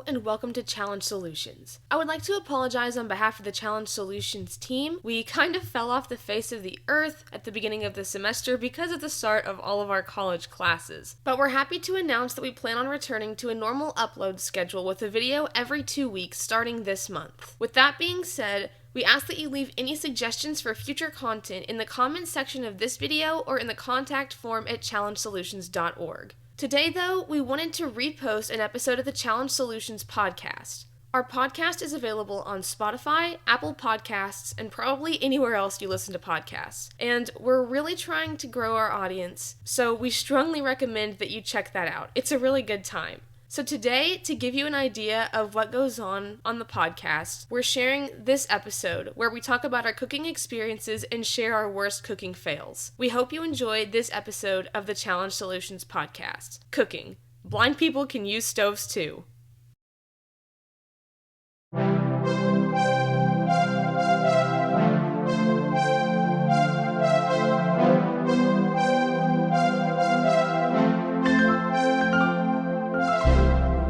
and welcome to Challenge Solutions. I would like to apologize on behalf of the Challenge Solutions team. We kind of fell off the face of the earth at the beginning of the semester because of the start of all of our college classes. But we're happy to announce that we plan on returning to a normal upload schedule with a video every 2 weeks starting this month. With that being said, we ask that you leave any suggestions for future content in the comments section of this video or in the contact form at challengesolutions.org. Today, though, we wanted to repost an episode of the Challenge Solutions podcast. Our podcast is available on Spotify, Apple Podcasts, and probably anywhere else you listen to podcasts. And we're really trying to grow our audience, so we strongly recommend that you check that out. It's a really good time. So today, to give you an idea of what goes on the podcast, we're sharing this episode where we talk about our cooking experiences and share our worst cooking fails. We hope you enjoyed this episode of the Challenge Solutions podcast. Cooking. Blind people can use stoves too.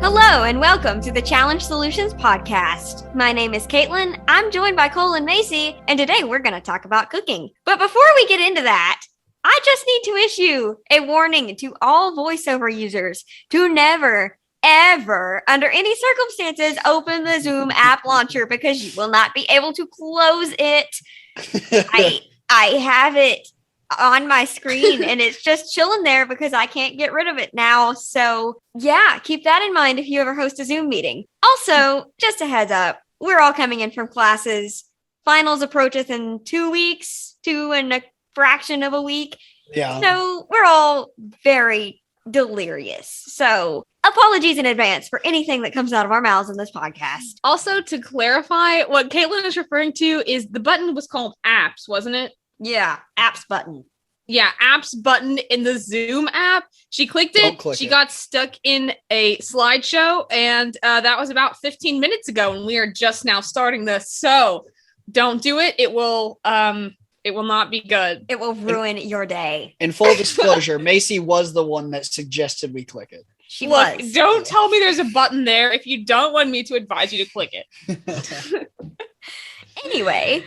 Hello and welcome to the Challenge Solutions podcast. My name is Caitlyn. I'm joined by Cole and Macy, and today we're going to talk about cooking. But before we get into that, I just need to issue a warning to all voiceover users to never, ever, under any circumstances, open the Zoom app launcher because you will not be able to close it. I have it on my screen and it's just chilling there because I can't get rid of it now. So yeah, keep that in mind if you ever host a Zoom meeting. Also, just a heads up, we're all coming in from classes. Finals approacheth in 2 weeks, 2 and a fraction of a week. Yeah. So we're all very delirious. So apologies in advance for anything that comes out of our mouths in this podcast. Also, to clarify, what Caitlyn is referring to is the button was called apps, wasn't it? Yeah, apps button. Yeah, apps button in the Zoom app. She clicked it. She got stuck in a slideshow, and that was about 15 minutes ago, and we are just now starting this. So don't do it. It will not be good. It will ruin your day. In full disclosure, Macy was the one that suggested we click it. She Look, was. Don't tell me there's a button there if you don't want me to advise you to click it. Anyway,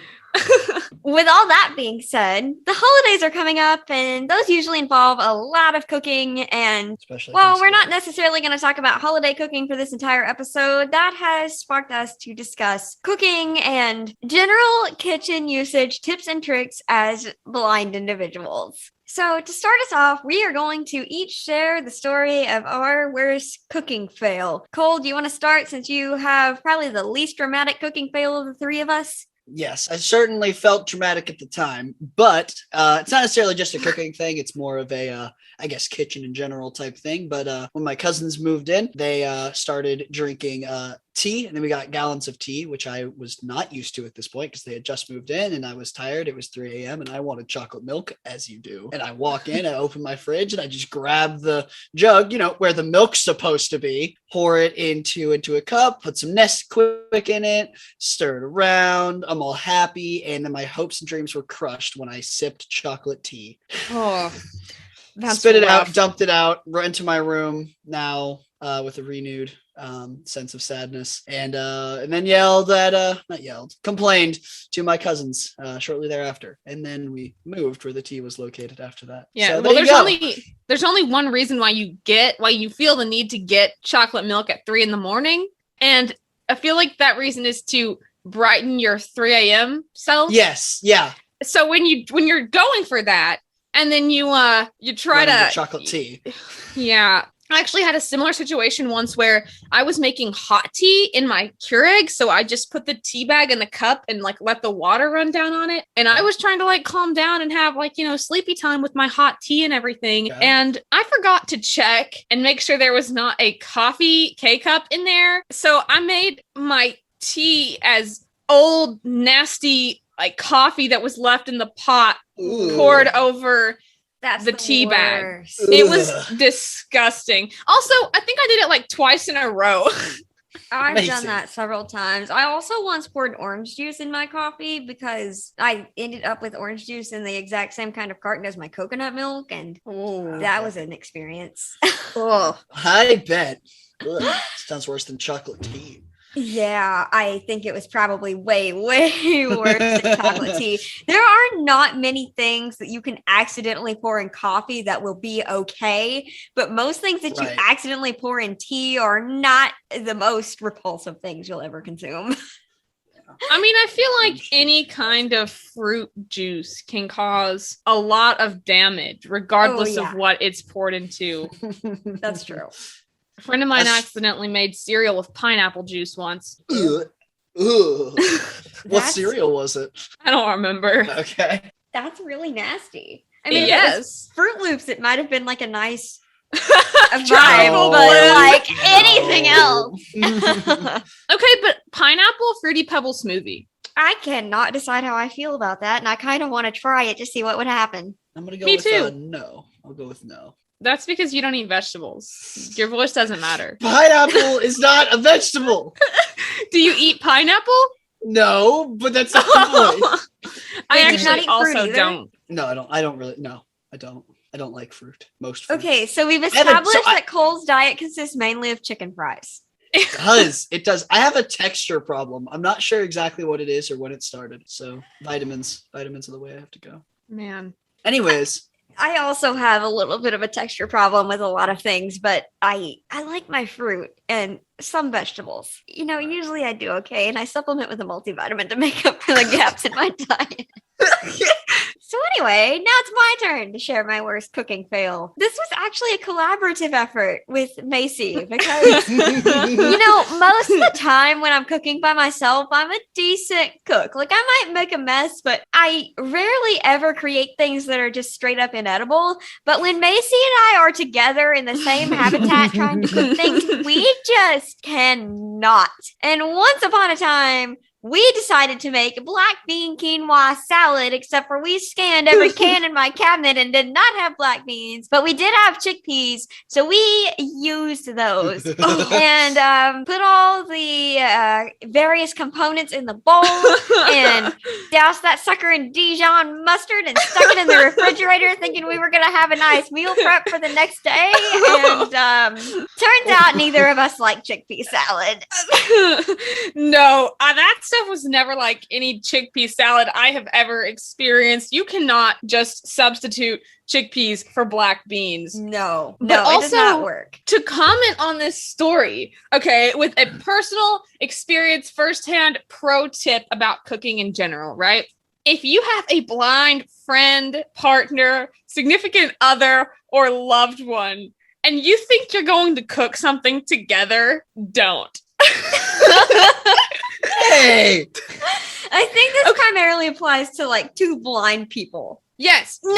with all that being said, the holidays are coming up and those usually involve a lot of cooking. And Especially while we're not necessarily going to talk about holiday cooking for this entire episode, that has sparked us to discuss cooking and general kitchen usage tips and tricks as blind individuals. So to start us off, we are going to each share the story of our worst cooking fail. Cole, do you want to start since you have probably the least dramatic cooking fail of the three of us? Yes, I certainly felt dramatic at the time, but it's not necessarily just a cooking thing. It's more of a, I guess, kitchen in general type thing. But when my cousins moved in, they started drinking tea, and then we got gallons of tea, which I was not used to at this point because they had just moved in and I was tired. It was 3 a.m. and I wanted chocolate milk, as you do. And I walk in, I open my fridge, and I just grab the jug, where the milk's supposed to be, pour it into a cup, put some Nesquik in it, stir it around. I'm all happy, and then my hopes and dreams were crushed when I sipped chocolate tea. Oh, that's Spit it rough. out, dumped it out, right into my room now with a renewed sense of sadness, and then complained to my cousins shortly thereafter, and then we moved where the tea was located after that. Yeah, so well, there's only one reason why you feel the need to get chocolate milk at 3 a.m, and I feel like that reason is to brighten your 3 a.m. self. Yes, yeah. So when you're going for that, and then you try to chocolate tea. Yeah. I actually had a similar situation once where I was making hot tea in my Keurig. So I just put the tea bag in the cup and let the water run down on it. And I was trying to calm down and have sleepy time with my hot tea and everything. Okay. And I forgot to check and make sure there was not a coffee K-cup in there. So I made my tea as old, nasty, coffee that was left in the pot. Ooh. Poured over That's the tea bag. worst. It was disgusting. Also, I think I did it twice in a row. I've Amazing. done that several times. I also once poured orange juice in my coffee because I ended up with orange juice in the exact same kind of carton as my coconut milk, and Oh, that was an experience. oh. I bet. Ugh, sounds worse than chocolate tea. Yeah, I think it was probably way, way worse than chocolate tea. There are not many things that you can accidentally pour in coffee that will be okay, but most things that you accidentally pour in tea are not the most repulsive things you'll ever consume. I mean, I feel like any kind of fruit juice can cause a lot of damage, regardless of what it's poured into. That's true. A friend of mine accidentally made cereal with pineapple juice once. What cereal was it? I don't remember. Okay. That's really nasty. I mean, yes. Fruit Loops, it might have been like a nice vibe, but like anything else. Okay, but pineapple fruity pebble smoothie. I cannot decide how I feel about that, and I kind of want to try it to see what would happen. I'm going to go with no. I'll go with no. That's because you don't eat vegetables. Your voice doesn't matter. Pineapple is not a vegetable. Do you eat pineapple? No, but that's not the point. I actually also don't. No, I don't. I don't really. No, I don't. I don't like fruit. Most fruit. Okay, so we've established that Cole's diet consists mainly of chicken fries. It does. I have a texture problem. I'm not sure exactly what it is or when it started. So vitamins are the way I have to go. Man. Anyways. I also have a little bit of a texture problem with a lot of things, but I like my fruit and some vegetables. You know, usually I do okay, and I supplement with a multivitamin to make up for the gaps in my diet. So anyway, now it's my turn to share my worst cooking fail. This was actually a collaborative effort with Macy because, you know, most of the time when I'm cooking by myself, I'm a decent cook. Like, I might make a mess, but I rarely ever create things that are just straight up inedible. But when Macy and I are together in the same habitat trying to cook things, we just cannot. And once upon a time, we decided to make a black bean quinoa salad, except for we scanned every can in my cabinet and did not have black beans, but we did have chickpeas, so we used those and put all the various components in the bowl and doused that sucker in Dijon mustard and stuck it in the refrigerator thinking we were going to have a nice meal prep for the next day, and turns out neither of us like chickpea salad. No, that stuff was never like any chickpea salad I have ever experienced. You cannot just substitute chickpeas for black beans. No, but also, it does not work. To comment on this story, okay, with a personal experience, firsthand pro tip about cooking in general, right? If you have a blind friend, partner, significant other, or loved one, and you think you're going to cook something together, don't. Hey, I think this primarily applies to like two blind people. Yes. No.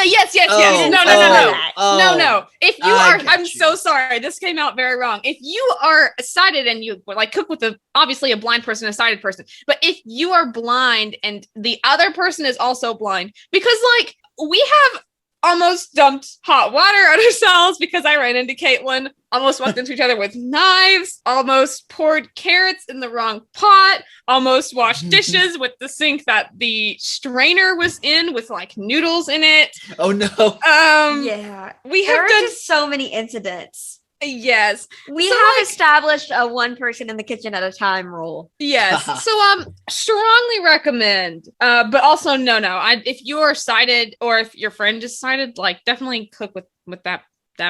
No. If you I'm so sorry. This came out very wrong. If you are sighted and you like cook with obviously a blind person, a sighted person, but if you are blind and the other person is also blind, because like we have almost dumped hot water on ourselves because I ran into Caitlyn, almost walked into each other with knives, almost poured carrots in the wrong pot, almost washed dishes with the sink that the strainer was in with like noodles in it. Oh no. Yeah. There are just so many incidents. Yes. We have established a one person in the kitchen at a time rule. Yes. So strongly recommend. But also no. If you are sighted or if your friend is sighted, like definitely cook with that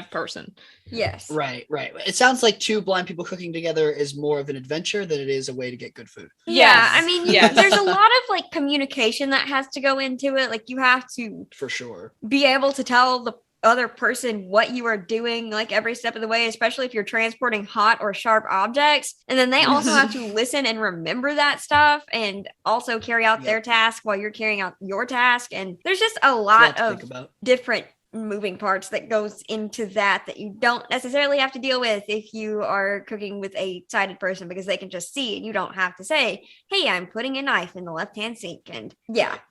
person. Yes. Right. It sounds like two blind people cooking together is more of an adventure than it is a way to get good food. Yeah. I mean, there's a lot of like communication that has to go into it. Like you have to for sure be able to tell the other person what you are doing like every step of the way, especially if you're transporting hot or sharp objects, and then they also have to listen and remember that stuff and also carry out their task while you're carrying out your task. And there's just a lot of different moving parts that goes into that you don't necessarily have to deal with if you are cooking with a sighted person, because they can just see and you don't have to say, hey, I'm putting a knife in the left-hand sink. And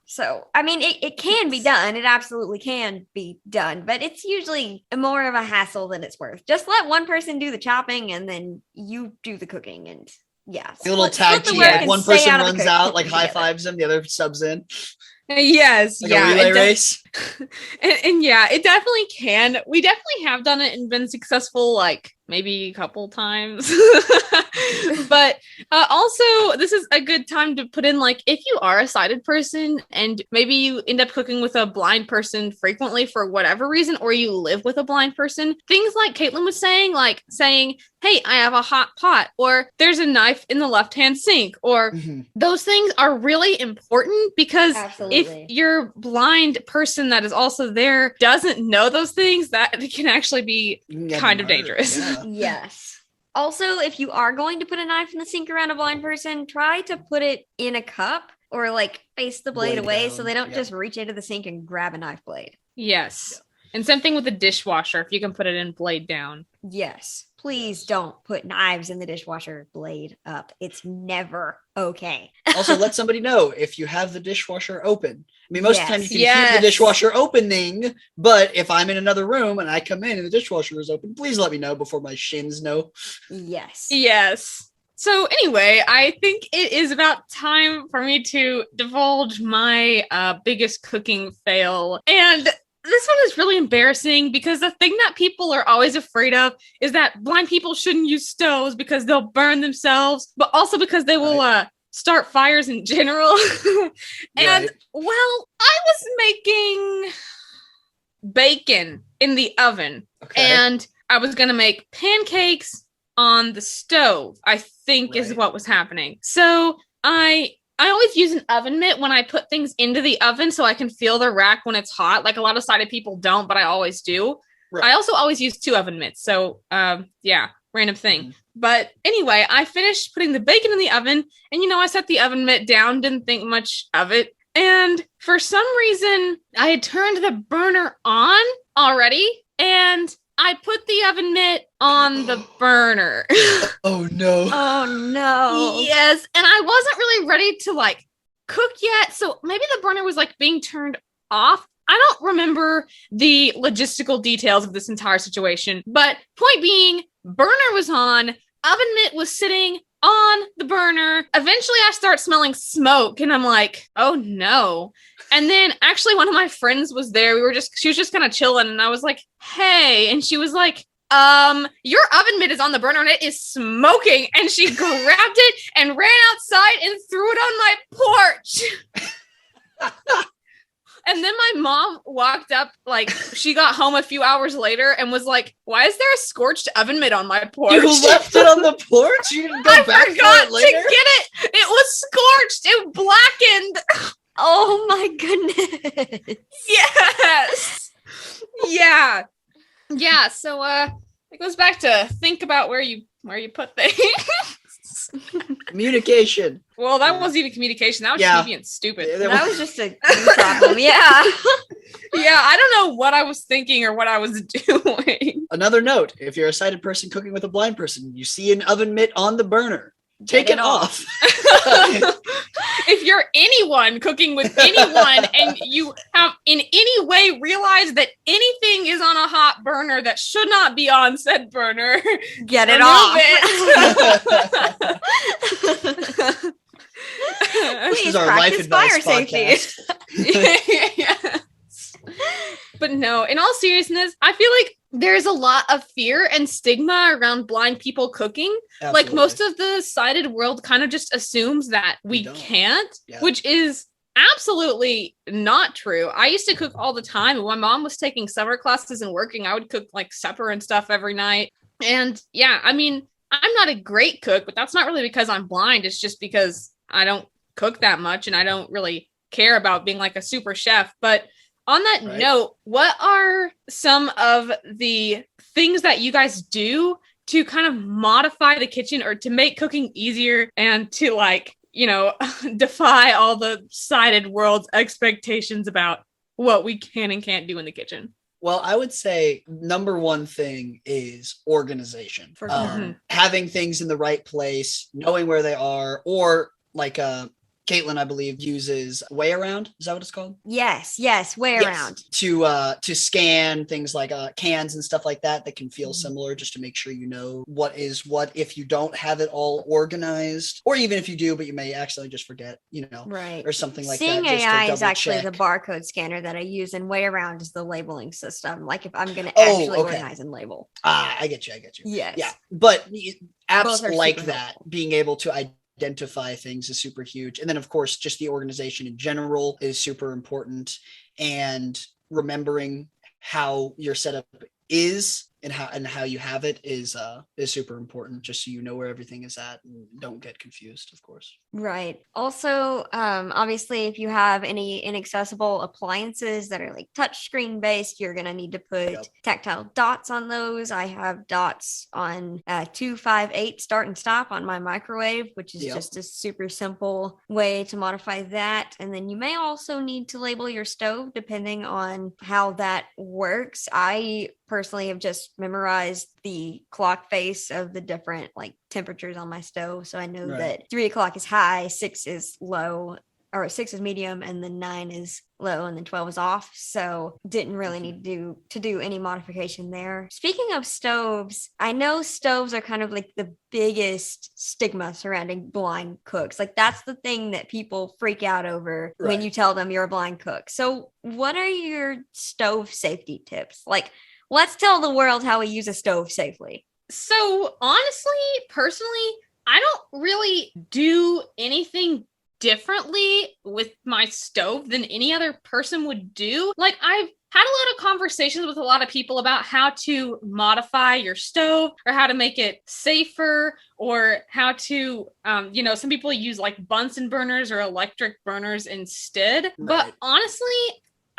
so I mean it can be done, it absolutely can be done, but it's usually more of a hassle than it's worth. Just let one person do the chopping and then you do the cooking, and Yeah. A little tag team. Like one person runs out, like high fives him, the other subs in. Yes, like a relay race. And yeah, it definitely can. We definitely have done it and been successful, like maybe a couple times. But also, this is a good time to put in, like, if you are a sighted person and maybe you end up cooking with a blind person frequently for whatever reason, or you live with a blind person, things like Caitlyn was saying, like saying, hey, I have a hot pot, or there's a knife in the left-hand sink, or those things are really important because if your blind person that is also there doesn't know those things, that can actually be kind of dangerous. Yeah. Yes. Also, if you are going to put a knife in the sink around a blind person, try to put it in a cup or like face the blade away so they don't just reach into the sink and grab a knife blade. Yes. Yeah. And same thing with the dishwasher, if you can put it in blade down. Yes. Please don't put knives in the dishwasher blade up. It's never okay. Also, let somebody know if you have the dishwasher open. I mean, most of the time you can hear the dishwasher opening, but if I'm in another room and I come in and the dishwasher is open, please let me know before my shins know. Yes. Yes. So anyway, I think it is about time for me to divulge my biggest cooking fail. And this one is really embarrassing because the thing that people are always afraid of is that blind people shouldn't use stoves because they'll burn themselves, but also because they will start fires in general. And well, I was making bacon in the oven and I was going to make pancakes on the stove, I think is what was happening. So I always use an oven mitt when I put things into the oven so I can feel the rack when it's hot. Like a lot of sighted people don't, but I always do. Right. I also always use 2 oven mitts. So random thing. But anyway, I finished putting the bacon in the oven and, I set the oven mitt down, didn't think much of it. And for some reason, I had turned the burner on already and I put the oven mitt on the burner. Oh, no. Oh, no. Yes. And I wasn't really ready to, cook yet. So maybe the burner was, being turned off. I don't remember the logistical details of this entire situation. But point being, burner was on. Oven mitt was sitting on the burner. Eventually, I start smelling smoke. And I'm like, oh, no. And then actually one of my friends was there. She was just kind of chilling. And I was like, hey. And she was like, your oven mitt is on the burner and it is smoking. And she grabbed it and ran outside and threw it on my porch. And then my mom walked up, she got home a few hours later and was like, why is there a scorched oven mitt on my porch? You left it on the porch? You didn't go back for it later? I forgot to get it. It was scorched. It blackened. Oh my goodness. Yes. Yeah. Yeah. So it goes back to think about where you put things. Communication. Well, that wasn't even communication. That was just me being stupid. That was just a problem. Yeah. Yeah, I don't know what I was thinking or what I was doing. Another note, if you're a sighted person cooking with a blind person, you see an oven mitt on the burner, take it off. If you're anyone cooking with anyone and you have in any way realized that anything is on a hot burner that should not be on said burner, get it off. This is our life advice podcast. Yes. But no, in all seriousness, I feel like there's a lot of fear and stigma around blind people cooking. Absolutely. Like most of the sighted world kind of just assumes that we can't, which is absolutely not true. I used to cook all the time. When my mom was taking summer classes and working, I would cook supper and stuff every night. And yeah, I mean, I'm not a great cook, but that's not really because I'm blind. It's just because I don't cook that much and I don't really care about being a super chef. But on that note, what are some of the things that you guys do to kind of modify the kitchen or to make cooking easier and to defy all the sighted world's expectations about what we can and can't do in the kitchen? Well, I would say number one thing is organization. For sure. Having things in the right place, knowing where they are, or Caitlyn, I believe, uses way around. Is that what it's called? Yes, way around. To scan things like cans and stuff like that can feel similar, just to make sure you know what is what if you don't have it all organized, or even if you do, but you may accidentally just forget, right, or something like Seeing that. AI is actually the barcode scanner that I use, and way around is the labeling system. Like if I'm going to organize and label. I get you. Yes. Yeah, but apps like that, helpful. being able to identify things is super huge. And then of course, just the organization in general is super important, and remembering how your setup is and how you have it is super important, just so you know where everything is at and don't get confused, of course. Right. Also, obviously, if you have any inaccessible appliances that are like touchscreen based, you're going to need to put tactile dots on those. I have dots on 258 start and stop on my microwave, which is just a super simple way to modify that. And then you may also need to label your stove depending on how that works. I personally have just memorized the clock face of the different like temperatures on my stove, so I know that 3 o'clock is high, 6 is low, or 6 is medium, and then 9 is low, and then 12 is off. So didn't really need to do any modification there. Speaking of stoves, I know stoves are kind of like the biggest stigma surrounding blind cooks. Like that's the thing that people freak out over when you tell them you're a blind cook. So what are your stove safety tips? Like, let's tell the world how we use a stove safely. So honestly, personally, I don't really do anything differently with my stove than any other person would do. Like I've had a lot of conversations with a lot of people about how to modify your stove or how to make it safer, or how to, some people use like Bunsen burners or electric burners instead. Right. But honestly,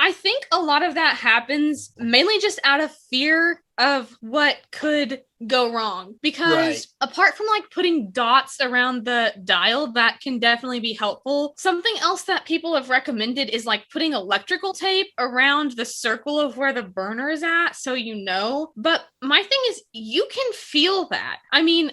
I think a lot of that happens mainly just out of fear of what could go wrong, because apart from like putting dots around the dial, that can definitely be helpful. Something else that people have recommended is like putting electrical tape around the circle of where the burner is at, so but my thing is you can feel that. I mean,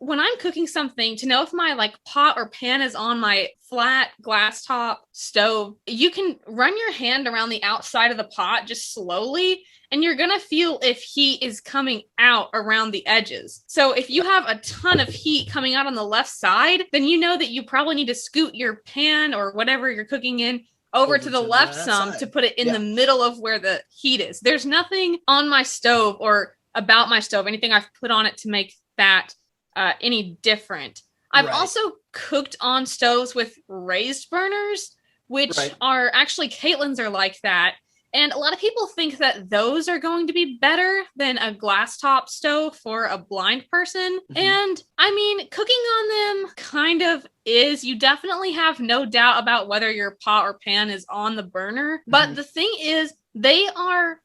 when I'm cooking something, to know if my like pot or pan is on my flat glass top stove, you can run your hand around the outside of the pot just slowly, and you're going to feel if heat is coming out around the edges. So if you have a ton of heat coming out on the left side, then you know that you probably need to scoot your pan or whatever you're cooking in over to the left some to put it in the middle of where the heat is. There's nothing on my stove or about my stove, anything I've put on it to make that any different. I've also cooked on stoves with raised burners, which are actually, Caitlyn's are like that. And a lot of people think that those are going to be better than a glass top stove for a blind person. Mm-hmm. And I mean, cooking on them kind of is. You definitely have no doubt about whether your pot or pan is on the burner. Mm-hmm. But the thing is, a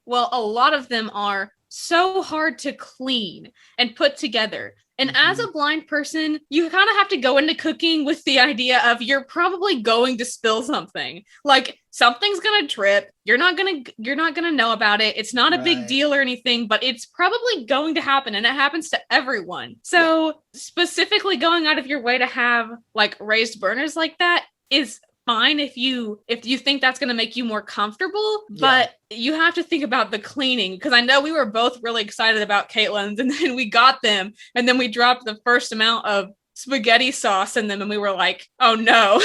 lot of them are so hard to clean and put together. And as a blind person, you kind of have to go into cooking with the idea of you're probably going to spill something. Like something's going to drip. You're not going to know about it. It's not a big deal or anything, but it's probably going to happen, and it happens to everyone. So specifically going out of your way to have like raised burners like that is fine if you think that's going to make you more comfortable, but you have to think about the cleaning, because I know we were both really excited about Caitlyn's, and then we got them, and then we dropped the first amount of spaghetti sauce in them, and we were like, oh no.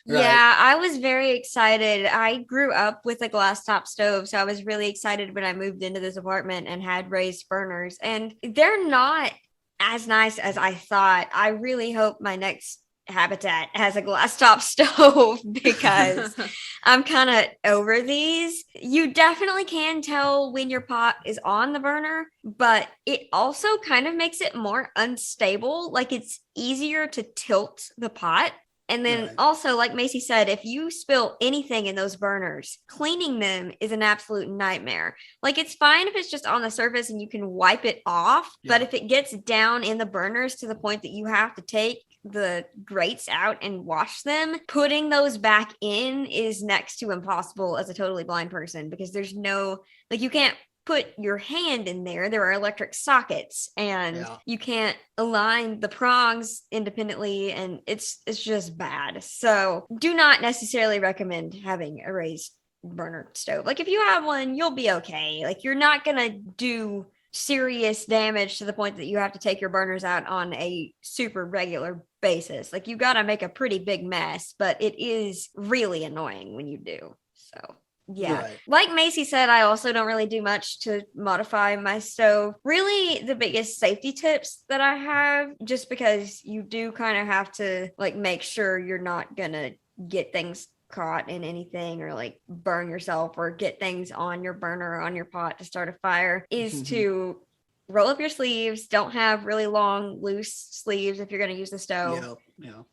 Yeah, I was very excited. I grew up with a glass top stove, so I was really excited when I moved into this apartment and had raised burners, and they're not as nice as I thought. I really hope my next habitat has a glass top stove, because I'm kind of over these. You definitely can tell when your pot is on the burner, but it also kind of makes it more unstable. Like it's easier to tilt the pot. And then also, like Macy said, if you spill anything in those burners, cleaning them is an absolute nightmare. Like it's fine if it's just on the surface and you can wipe it off. But if it gets down in the burners to the point that you have to take the grates out and wash them, putting those back in is next to impossible as a totally blind person, because there's no, like, you can't put your hand in there are electric sockets, and you can't align the prongs independently, and it's just bad. So do not necessarily recommend having a raised burner stove. Like, if you have one, you'll be okay. Like, you're not gonna do serious damage to the point that you have to take your burners out on a super regular basis. Like, you gotta make a pretty big mess, but it is really annoying when you do. So yeah. Right. Like Macy said, I also don't really do much to modify my stove. Really, the biggest safety tips that I have, just because you do kind of have to like make sure you're not gonna get things caught in anything or like burn yourself or get things on your burner or on your pot to start a fire, is to roll up your sleeves. Don't have really long, loose sleeves if you're going to use the stove.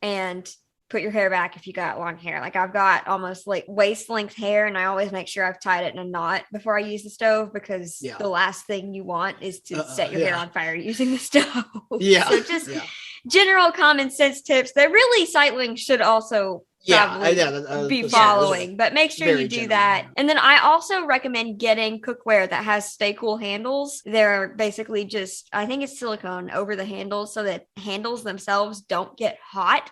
And put your hair back if you got long hair. Like, I've got almost like waist length hair, and I always make sure I've tied it in a knot before I use the stove, because the last thing you want is to set your hair on fire using the stove. So just general common sense tips that really Sightlings should also be following, but make sure you do that. And then I also recommend getting cookware that has stay cool handles. They're basically just, I think it's silicone over the handles, so that handles themselves don't get hot.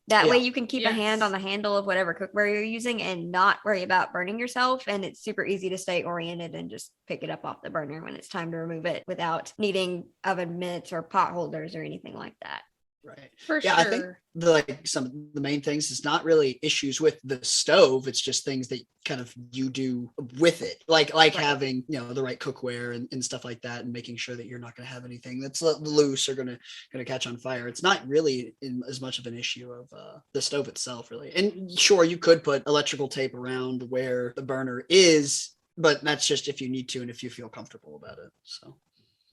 That way you can keep a hand on the handle of whatever cookware you're using and not worry about burning yourself. And it's super easy to stay oriented and just pick it up off the burner when it's time to remove it without needing oven mitts or pot holders or anything like that. Right. For sure. I think some of the main things is not really issues with the stove. It's just things that kind of you do with it, like having, the right cookware and stuff like that, and making sure that you're not going to have anything that's loose or going to catch on fire. It's not really as much of an issue of the stove itself, really. And sure, you could put electrical tape around where the burner is, but that's just if you need to and if you feel comfortable about it. So.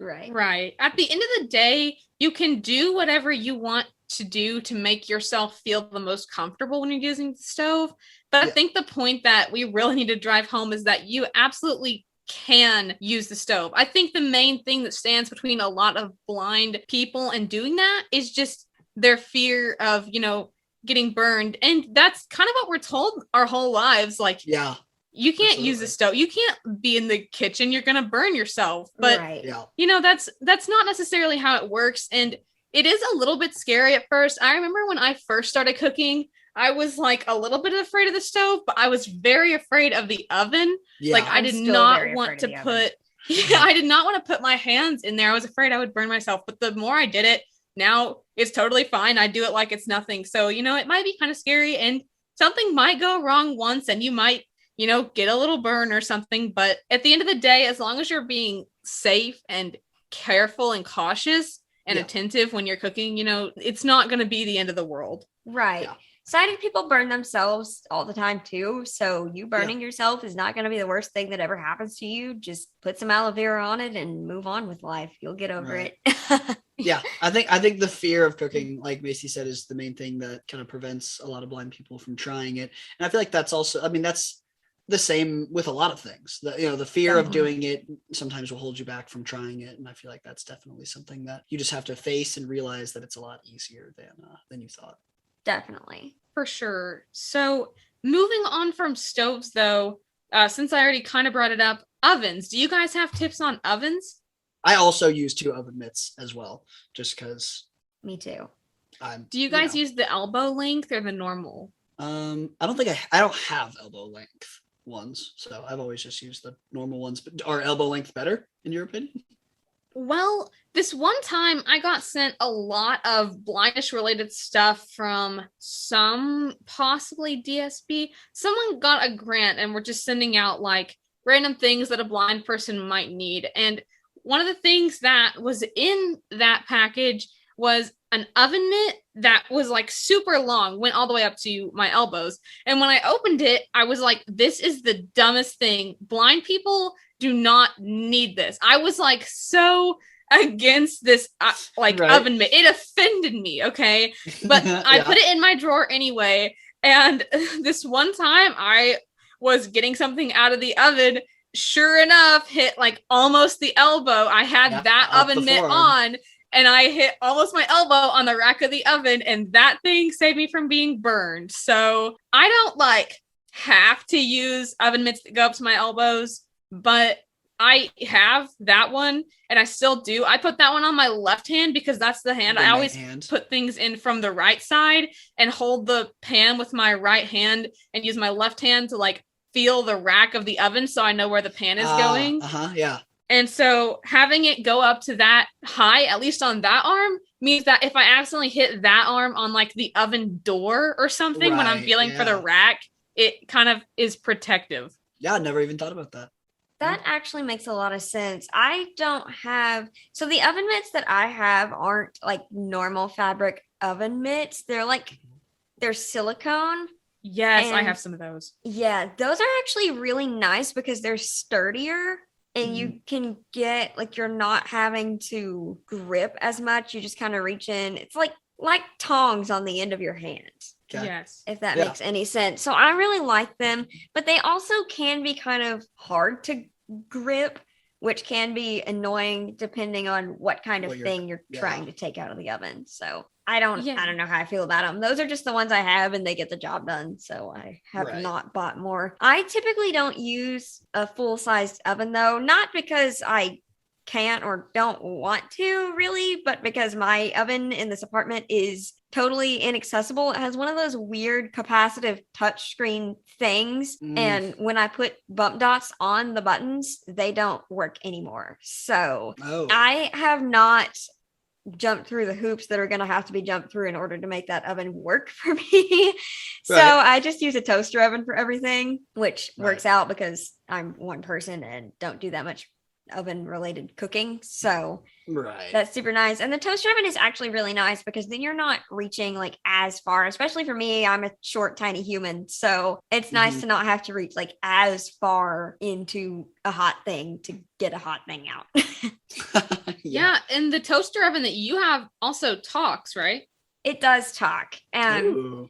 Right. At the end of the day, you can do whatever you want to do to make yourself feel the most comfortable when you're using the stove. But I think the point that we really need to drive home is that you absolutely can use the stove. I think the main thing that stands between a lot of blind people and doing that is just their fear of, getting burned. And that's kind of what we're told our whole lives. Like, you can't use the stove. You can't be in the kitchen. You're going to burn yourself. But, that's not necessarily how it works. And it is a little bit scary at first. I remember when I first started cooking, I was like a little bit afraid of the stove, but I was very afraid of the oven. Like, I did not want to put my hands in there. I was afraid I would burn myself. But the more I did it, now it's totally fine. I do it like it's nothing. So, it might be kind of scary, and something might go wrong once, and you might get a little burn or something. But at the end of the day, as long as you're being safe and careful and cautious and attentive when you're cooking, it's not going to be the end of the world. Right. Yeah. Sighted people burn themselves all the time too. So you burning yourself is not going to be the worst thing that ever happens to you. Just put some aloe vera on it and move on with life. You'll get over it. I think the fear of cooking, like Macy said, is the main thing that kind of prevents a lot of blind people from trying it. And I feel like that's also, that's the same with a lot of things. The fear of doing it sometimes will hold you back from trying it, and I feel like that's definitely something that you just have to face and realize that it's a lot easier than you thought. Definitely, for sure. So moving on from stoves, though, since I already kind of brought it up, ovens. Do you guys have tips on ovens? I also use 2 oven mitts as well, just because. Me too. Do you guys use the elbow length or the normal? I don't have elbow length ones, so I've always just used the normal ones. But are elbow length better in your opinion? Well, this one time I got sent a lot of blindish related stuff from some possibly DSB. Someone got a grant and we're just sending out like random things that a blind person might need. And one of the things that was in that package was an oven mitt that was like super long, went all the way up to my elbows. And when I opened it, I was like, this is the dumbest thing. Blind people do not need this. I was like so against this oven mitt. It offended me, okay? But I put it in my drawer anyway. And this one time I was getting something out of the oven, sure enough, hit like almost the elbow. I had that oven mitt on, and I hit almost my elbow on the rack of the oven, and that thing saved me from being burned. So I don't have to use oven mitts that go up to my elbows, but I have that one and I still do. I put that one on my left hand because that's the hand. I always put things in from the right side and hold the pan with my right hand and use my left hand to like feel the rack of the oven so I know where the pan is going. Yeah. And so having it go up to that high, at least on that arm, means that if I accidentally hit that arm on like the oven door or something when I'm feeling for the rack, it kind of is protective. Yeah, I never even thought about that. That actually makes a lot of sense. I don't have, so the oven mitts that I have aren't like normal fabric oven mitts. They're silicone. Yes, I have some of those. Yeah, those are actually really nice because they're sturdier and you can get, like, you're not having to grip as much. You just kind of reach in. It's like tongs on the end of your hand. Okay. Yes. If that makes any sense. So I really like them, but they also can be kind of hard to grip, which can be annoying depending on what kind of thing you're trying to take out of the oven. So I don't know how I feel about them. Those are just the ones I have and they get the job done. So I have not bought more. I typically don't use a full-sized oven though, not because I can't or don't want to really, but because my oven in this apartment is totally inaccessible. It has one of those weird capacitive touchscreen things. And when I put bump dots on the buttons, they don't work anymore. So I have not jumped through the hoops that are going to have to be jumped through in order to make that oven work for me. So I just use a toaster oven for everything, which works out because I'm one person and don't do that much oven related cooking. So that's super nice. And the toaster oven is actually really nice because then you're not reaching like as far, especially for me. I'm a short, tiny human. So it's nice to not have to reach like as far into a hot thing to get a hot thing out. Yeah. And the toaster oven that you have also talks, right? It does talk. And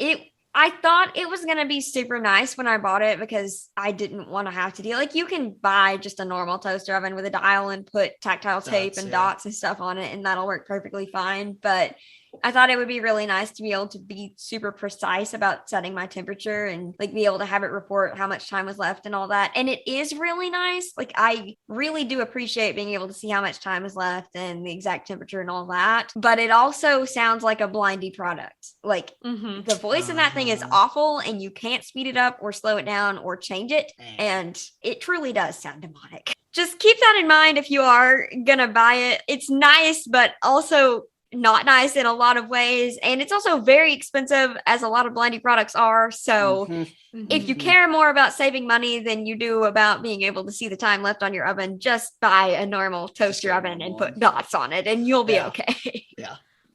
I thought it was going to be super nice when I bought it because I didn't want to have to deal. Like you can buy just a normal toaster oven with a dial and put tactile tape and dots and stuff on it, and that'll work perfectly fine. But I thought it would be really nice to be able to be super precise about setting my temperature and like be able to have it report how much time was left and all that. And it is really nice. Like I really do appreciate being able to see how much time is left and the exact temperature and all that. But it also sounds like a blindy product. Like the voice in that thing is awful and you can't speed it up or slow it down or change it. And it truly does sound demonic. Just keep that in mind if you are gonna buy it. It's nice, but also not nice in a lot of ways, and it's also very expensive, as a lot of blindy products are. So if you care more about saving money than you do about being able to see the time left on your oven, just buy a normal toaster oven and put dots on it and you'll be okay.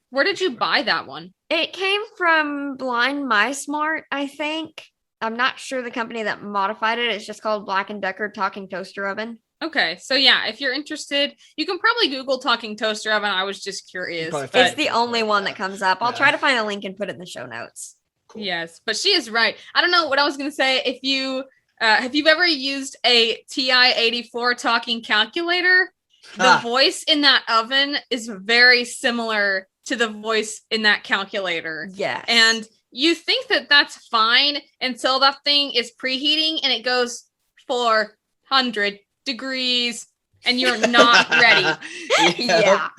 Where did you buy that one? It came from Blind My Smart, I think. I'm not sure the company that modified it. It's just called Black & Decker Talking Toaster Oven. Okay, so yeah, if you're interested, you can probably Google talking toaster oven. I was just curious. It's the only one that comes up. I'll try to find a link and put it in the show notes. Cool. Yes, but she is right. I don't know what I was going to say. If you have you ever used a TI-84 talking calculator? The voice in that oven is very similar to the voice in that calculator. Yes. And you think that that's fine until that thing is preheating and it goes 400 degrees and you're not ready. Yep.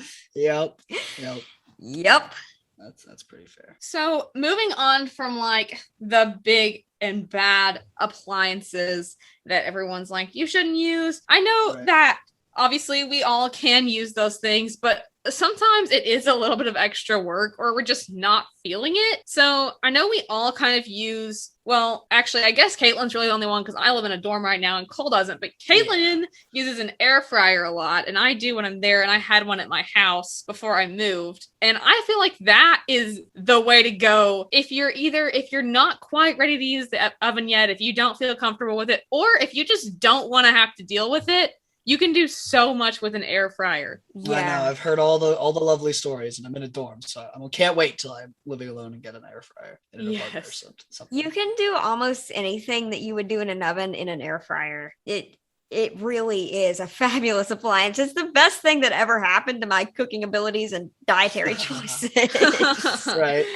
That's pretty fair. So moving on from like the big and bad appliances that everyone's like, you shouldn't use. I know that obviously we all can use those things, but sometimes it is a little bit of extra work or we're just not feeling it. So I know we all kind of use, well, actually, I guess Caitlyn's really the only one because I live in a dorm right now and Cole doesn't, but Caitlyn uses an air fryer a lot and I do when I'm there, and I had one at my house before I moved. And I feel like that is the way to go if you're not quite ready to use the oven yet, if you don't feel comfortable with it, or if you just don't want to have to deal with it. You can do so much with an air fryer. Yeah. I know. I've heard all the lovely stories, and I'm in a dorm, so I can't wait till I'm living alone and get an air fryer. Yes. You can do almost anything that you would do in an oven in an air fryer. It really is a fabulous appliance. It's the best thing that ever happened to my cooking abilities and dietary choices. Right.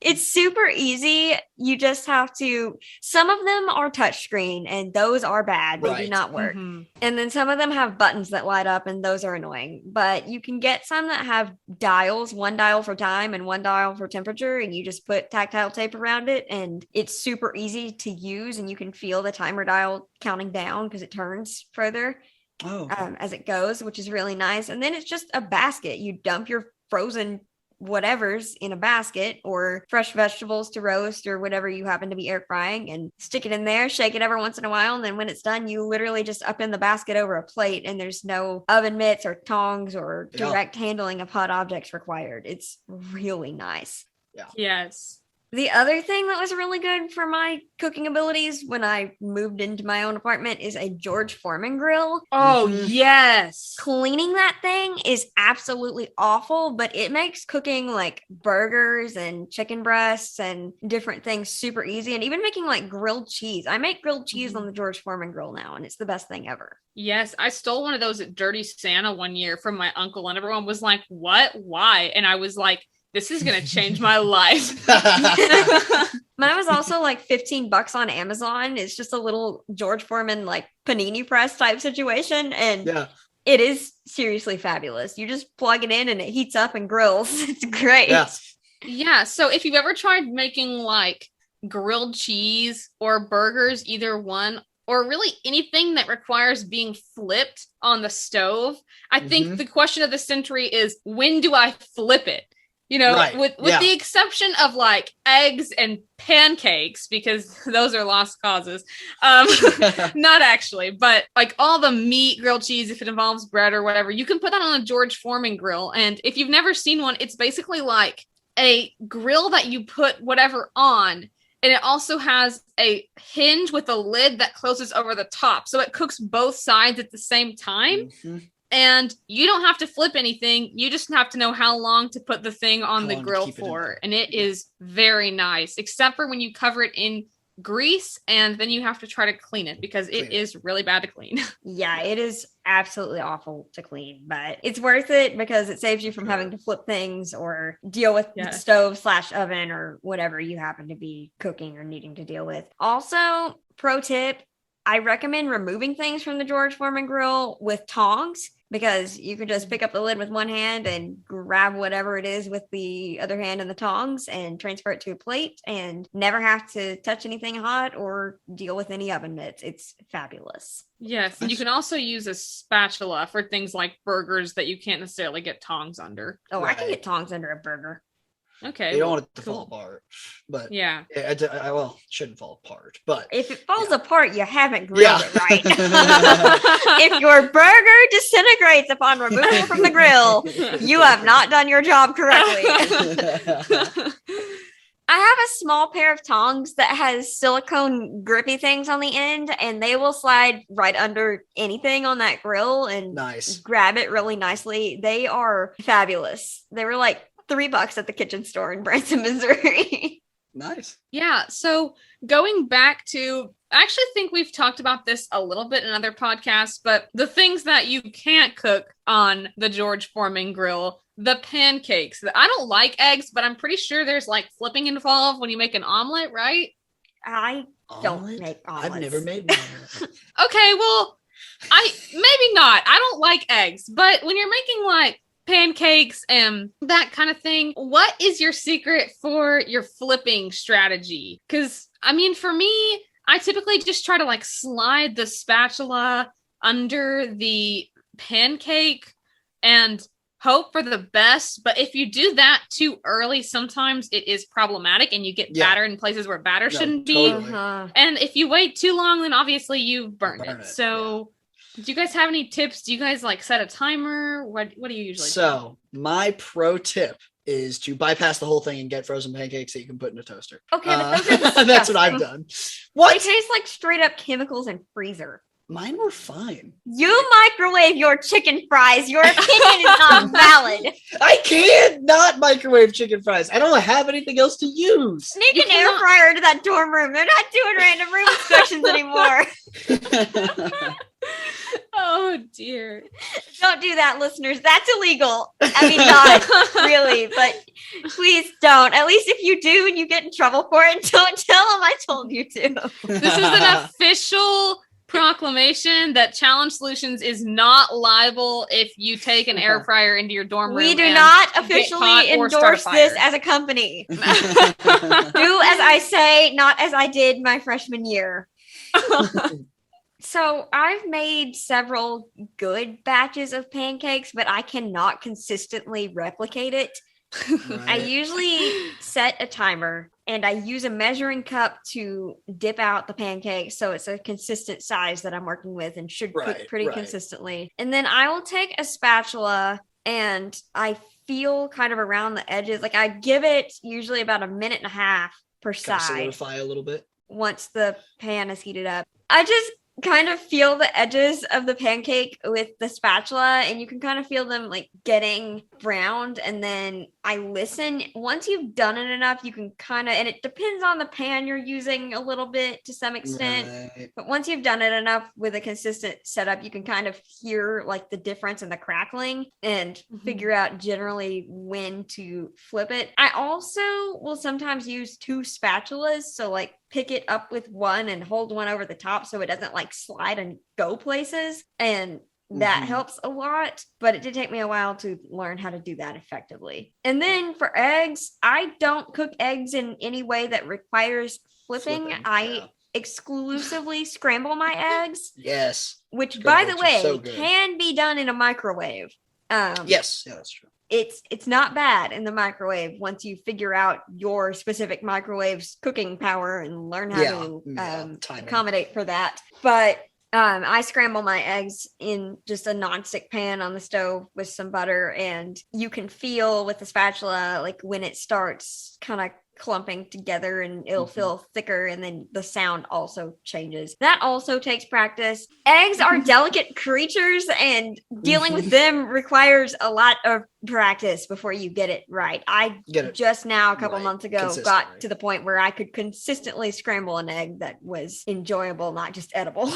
It's super easy. You just have to, some of them are touchscreen and those are bad. They do not work. And then some of them have buttons that light up and those are annoying. But you can get some that have dials, one dial for time and one dial for temperature, and you just put tactile tape around it and it's super easy to use and you can feel the timer dial counting down because it turns further as it goes, which is really nice. And then it's just a basket. You dump your frozen whatever's in a basket or fresh vegetables to roast or whatever you happen to be air frying and stick it in there, shake it every once in a while. And then when it's done, you literally just up in the basket over a plate and there's no oven mitts or tongs or direct handling of hot objects required. It's really nice. Yeah. Yes. The other thing that was really good for my cooking abilities when I moved into my own apartment is a George Foreman grill. Oh, yes. Cleaning that thing is absolutely awful, but it makes cooking like burgers and chicken breasts and different things super easy. And even making like grilled cheese. I make grilled cheese on the George Foreman grill now, and it's the best thing ever. Yes, I stole one of those at Dirty Santa one year from my uncle, and everyone was like, what? Why? And I was like, this is going to change my life. Mine was also like $15 on Amazon. It's just a little George Foreman, like panini press type situation. And it is seriously fabulous. You just plug it in and it heats up and grills. It's great. Yeah. So if you've ever tried making like grilled cheese or burgers, either one, or really anything that requires being flipped on the stove, I think the question of the century is, when do I flip it? You know, with the exception of like eggs and pancakes, because those are lost causes. Not actually, but like all the meat, grilled cheese, if it involves bread or whatever, you can put that on a George Foreman grill. And if you've never seen one, it's basically like a grill that you put whatever on. And it also has a hinge with a lid that closes over the top. So it cooks both sides at the same time. And you don't have to flip anything. You just have to know how long to put the thing on the grill for. And it is very nice, except for when you cover it in grease and then you have to try to clean it because it is really bad to clean. Yeah, it is absolutely awful to clean, but it's worth it because it saves you from having to flip things or deal with stove / oven or whatever you happen to be cooking or needing to deal with. Also, pro tip, I recommend removing things from the George Foreman grill with tongs, because you can just pick up the lid with one hand and grab whatever it is with the other hand and the tongs and transfer it to a plate and never have to touch anything hot or deal with any oven mitts. It's fabulous. Yes. And you can also use a spatula for things like burgers that you can't necessarily get tongs under. Oh, I can get tongs under a burger. Okay. You don't want it to fall apart, but it shouldn't fall apart. But if it falls apart, you haven't grilled it right. If your burger disintegrates upon removal from the grill, you have not done your job correctly. I have a small pair of tongs that has silicone grippy things on the end, and they will slide right under anything on that grill and grab it really nicely. They are fabulous. They were like $3 at the kitchen store in Branson, Missouri. Nice. Yeah. So going back to, I actually think we've talked about this a little bit in other podcasts, but the things that you can't cook on the George Foreman grill, the pancakes. I don't like eggs, but I'm pretty sure there's like flipping involved when you make an omelet, right? I don't make omelets. I've never made one. Okay. Well, maybe not. I don't like eggs, but when you're making like pancakes and that kind of thing, what is your secret for your flipping strategy? Because I mean, for me, I typically just try to like slide the spatula under the pancake and hope for the best. But if you do that too early, sometimes it is problematic and you get batter in places where batter shouldn't be. And if you wait too long, then obviously you've burned it. So do you guys have any tips? Do you guys like set a timer? What do you usually do? So my pro tip is to bypass the whole thing and get frozen pancakes that you can put in a toaster. Okay, but those are that's what I've done. What? They taste like straight up chemicals and freezer. Mine were fine. You microwave your chicken fries. Your opinion is not valid. I can't not microwave chicken fries. I don't have anything else to use. Sneak an air fryer into that dorm room. They're not doing random room inspections anymore. Oh dear. Don't do that, listeners. That's illegal. I mean, not really, but please don't. At least if you do and you get in trouble for it, don't tell them I told you to. This is an official proclamation that Challenge Solutions is not liable if you take an air fryer into your dorm room. We do not officially endorse this as a company. Do as I say, not as I did my freshman year. So I've made several good batches of pancakes, but I cannot consistently replicate it. Right. I usually set a timer and I use a measuring cup to dip out the pancakes so it's a consistent size that I'm working with and should cook pretty consistently. And then I will take a spatula and I feel kind of around the edges. Like I give it usually about a minute and a half per side. Solidify a little bit. Once the pan is heated up. I just kind of feel the edges of the pancake with the spatula and you can kind of feel them like getting browned, and then I listen. Once you've done it enough, you can kind of, and it depends on the pan you're using a little bit to some extent, but once you've done it enough with a consistent setup, you can kind of hear like the difference in the crackling and figure out generally when to flip it. I also will sometimes use two spatulas, so like pick it up with one and hold one over the top so it doesn't like slide and go places, and that helps a lot, but it did take me a while to learn how to do that effectively. And then for eggs, I don't cook eggs in any way that requires flipping. I exclusively scramble my eggs. Yes. Which, by the way, can be done in a microwave. Yes, yeah, that's true. It's not bad in the microwave once you figure out your specific microwave's cooking power and learn how to accommodate for that. But I scramble my eggs in just a nonstick pan on the stove with some butter, and you can feel with the spatula like when it starts kind of clumping together and it'll feel thicker, and then the sound also changes. That also takes practice. Eggs are delicate creatures and dealing with them requires a lot of practice before you get it right. I just now a couple months ago got to the point where I could consistently scramble an egg that was enjoyable, not just edible.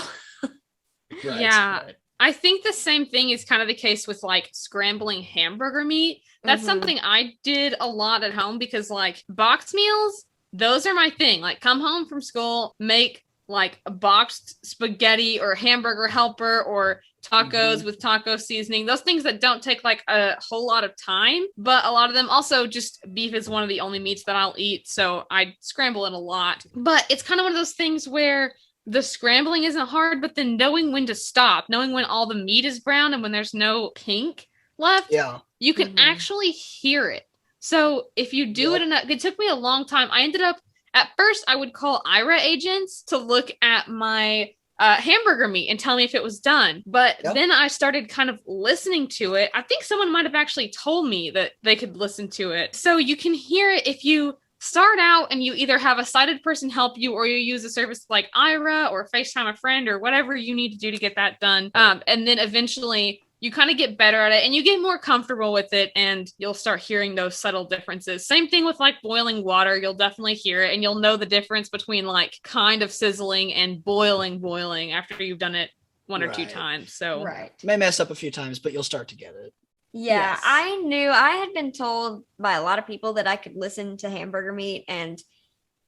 Right. I think the same thing is kind of the case with like scrambling hamburger meat. That's something I did a lot at home because like boxed meals, those are my thing. Like come home from school, make like a boxed spaghetti or hamburger helper or tacos with taco seasoning. Those things that don't take like a whole lot of time, but a lot of them also just beef is one of the only meats that I'll eat. So I scramble it a lot, but it's kind of one of those things where the scrambling isn't hard, but then knowing when to stop, knowing when all the meat is brown and when there's no pink left, you can actually hear it. So if you do it enough, it took me a long time. I ended up, at first, I would call IRA agents to look at my hamburger meat and tell me if it was done. But then I started kind of listening to it. I think someone might have actually told me that they could listen to it. So you can hear it if you start out and you either have a sighted person help you or you use a service like IRA or FaceTime a friend or whatever you need to do to get that done. And then eventually you kind of get better at it and you get more comfortable with it and you'll start hearing those subtle differences. Same thing with like boiling water. You'll definitely hear it and you'll know the difference between like kind of sizzling and boiling after you've done it one or two times. So may mess up a few times, but you'll start to get it. Yeah, yes. I knew I had been told by a lot of people that I could listen to hamburger meat, and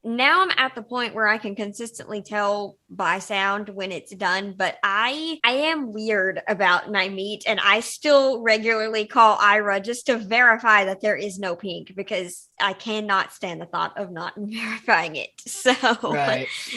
now I'm at the point where I can consistently tell by sound when it's done, but I am weird about my meat, and I still regularly call IRA just to verify that there is no pink because I cannot stand the thought of not verifying it. So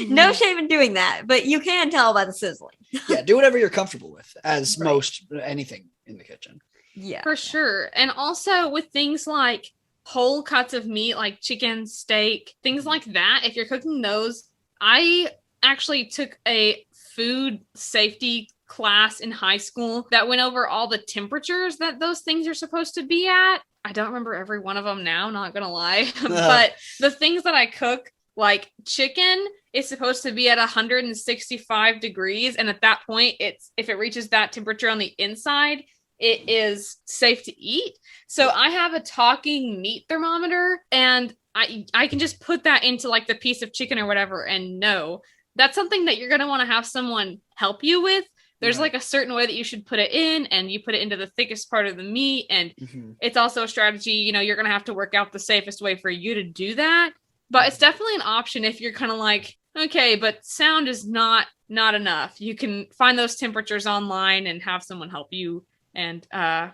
no shame in doing that, but you can tell by the sizzling. Yeah, do whatever you're comfortable with as most anything in the kitchen. Yeah, for sure. And also with things like whole cuts of meat, like chicken, steak, things like that, if you're cooking those, I actually took a food safety class in high school that went over all the temperatures that those things are supposed to be at. I don't remember every one of them now, not gonna lie. But the things that I cook, like chicken, is supposed to be at 165 degrees. And at that point, if it reaches that temperature on the inside, it is safe to eat. So I have a talking meat thermometer, and I can just put that into like the piece of chicken or whatever and know. That's something that you're going to want to have someone help you with. There's like a certain way that you should put it in, and you put it into the thickest part of the meat. And it's also a strategy, you're going to have to work out the safest way for you to do that. But it's definitely an option if you're kind of like, okay, but sound is not enough. You can find those temperatures online and have someone help you. And I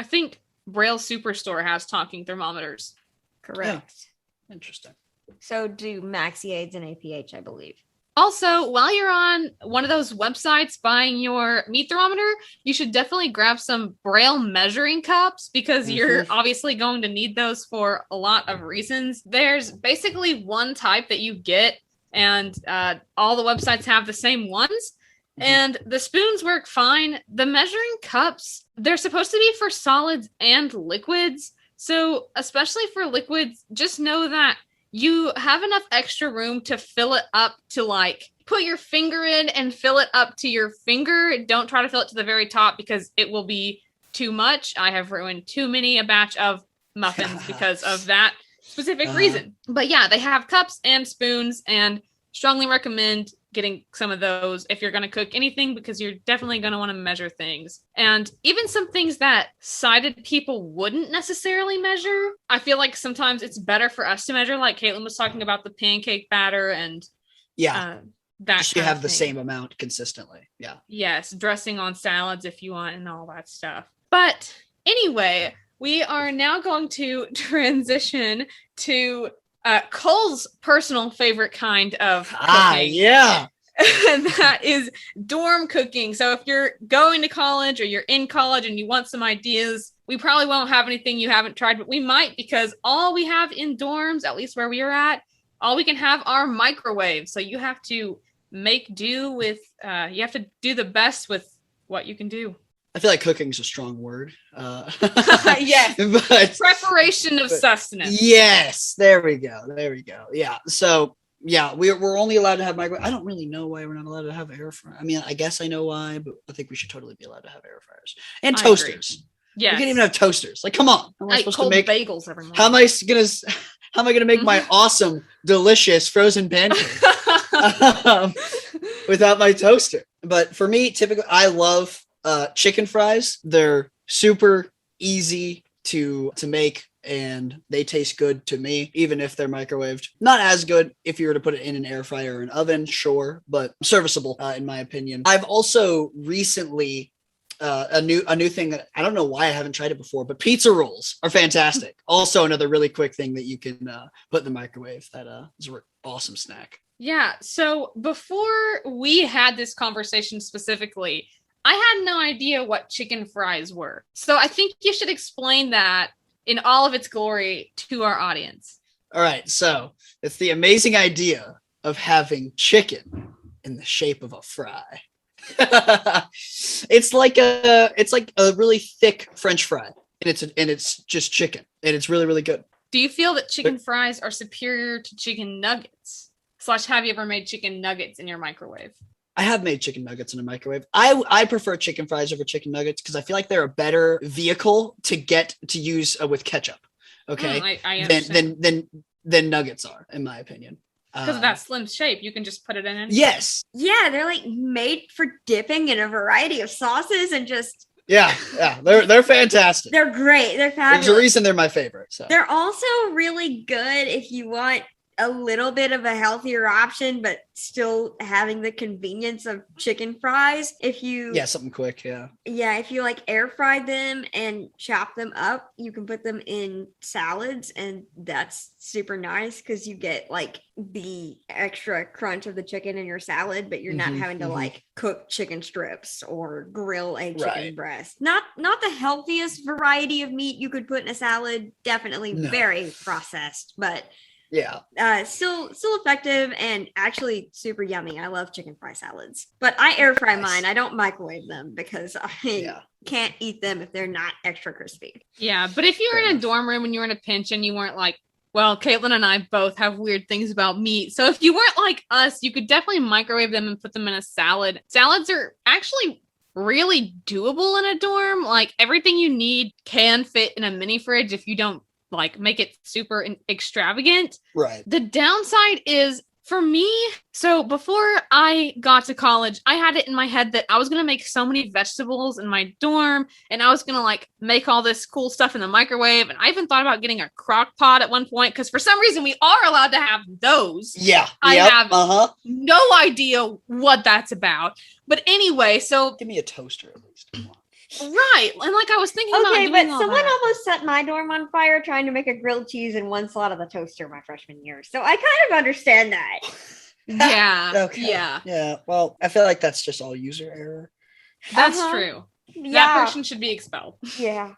think Braille Superstore has talking thermometers. Correct. Yeah. Interesting. So do Maxi Aids and APH, I believe. Also, while you're on one of those websites buying your meat thermometer, you should definitely grab some Braille measuring cups, because you're obviously going to need those for a lot of reasons. There's basically one type that you get, and all the websites have the same ones. And the spoons work fine. The measuring cups, they're supposed to be for solids and liquids. So especially for liquids, just know that you have enough extra room to fill it up to like put your finger in and fill it up to your finger. Don't try to fill it to the very top, because it will be too much. I have ruined too many a batch of muffins because of that specific reason. But yeah, they have cups and spoons, and strongly recommend getting some of those if you're going to cook anything, because you're definitely going to want to measure things. And even some things that sighted people wouldn't necessarily measure, I feel like sometimes it's better for us to measure, like Caitlyn was talking about the pancake batter and that you have the same amount consistently. Yeah. Yes, dressing on salads if you want and all that stuff. But anyway, we are now going to transition to Cole's personal favorite kind of cooking. Yeah. And that is dorm cooking. So if you're going to college or you're in college and you want some ideas, we probably won't have anything you haven't tried, but we might, because all we have in dorms, at least where we are at, all we can have are microwaves. So you have to make do with, you have to do the best with what you can do. I feel like cooking is a strong word. Yes. But preparation of sustenance. Yes. There we go. Yeah. So yeah, we're only allowed to have microwave. I don't really know why we're not allowed to have air fryer. I mean, I guess I know why, but I think we should totally be allowed to have air fryers and toasters. Yeah. We can't even have toasters. Like, come on. How am I supposed to make bagels every morning? How am I gonna make my awesome, delicious frozen pancake without my toaster? But for me, typically, I love chicken fries. They're super easy to make, and they taste good to me, even if they're microwaved. Not as good if you were to put it in an air fryer or an oven, sure, but serviceable in my opinion. I've also recently a new thing that I don't know why I haven't tried it before, but pizza rolls are fantastic. Also another really quick thing that you can put in the microwave that is an awesome snack. Yeah, so before we had this conversation specifically, I had no idea what chicken fries were. So I think you should explain that in all of its glory to our audience. All right. So it's the amazing idea of having chicken in the shape of a fry. It's like a really thick French fry, and it's just chicken, and it's really, really good. Do you feel that chicken fries are superior to chicken nuggets? / have you ever made chicken nuggets in your microwave? I have made chicken nuggets in a microwave. I prefer chicken fries over chicken nuggets because I feel like they're a better vehicle to get to use with ketchup. Okay, I understand. than nuggets are, in my opinion. Because of that slim shape, you can just put it in anything. Yes. Yeah, they're like made for dipping in a variety of sauces and just. Yeah, they're fantastic. They're great. They're fabulous. There's a reason they're my favorite. So. They're also really good if you want a little bit of a healthier option, but still having the convenience of chicken fries. Something quick. Yeah, if you like air fry them and chop them up, you can put them in salads, and that's super nice because you get like the extra crunch of the chicken in your salad, but you're not having to like cook chicken strips or grill a chicken breast. Not the healthiest variety of meat you could put in a salad. Definitely very processed, but still effective and actually super yummy. I love chicken fry salads, but I air fry mine. I don't microwave them because I can't eat them if they're not extra crispy. Yeah, but if you're in a dorm room and you're in a pinch and you weren't like Well, Caitlyn and I both have weird things about meat. So if you weren't like us, you could definitely microwave them and put them in a salad. Salads are actually really doable in a dorm. Like everything you need can fit in a mini fridge if you don't like make it super extravagant. Right. The downside is for me, so before I got to college, I had it in my head that I was going to make so many vegetables in my dorm and I was going to like make all this cool stuff in the microwave. And I even thought about getting a crock pot at one point because for some reason we are allowed to have those. Yeah. I have no idea what that's about. But anyway, so give me a toaster at least. Right. And like I was thinking about doing but all someone that. almost set my dorm on fire trying to make a grilled cheese in one slot of the toaster my freshman year. So I kind of understand that. Yeah. Okay. Yeah. Yeah. Well, I feel like that's just all user error. That's true. Yeah. That person should be expelled. Yeah.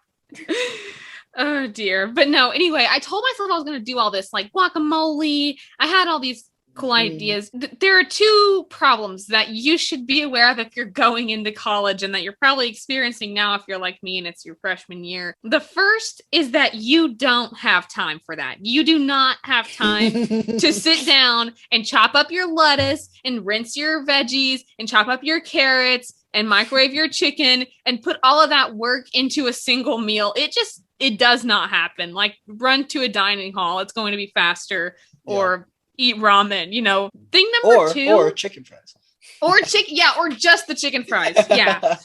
Oh dear. But no, anyway, I told myself I was going to do all this like guacamole. I had all these cool ideas. There are two problems that you should be aware of if you're going into college and that you're probably experiencing now if you're like me and it's your freshman year. The first is that you don't have time for that. You do not have time to sit down and chop up your lettuce and rinse your veggies and chop up your carrots and microwave your chicken and put all of that work into a single meal. It does not happen. Like run to a dining hall. It's going to be faster or eat ramen, Thing number two. Or chicken fries. Or chicken, or just the chicken fries. Yeah.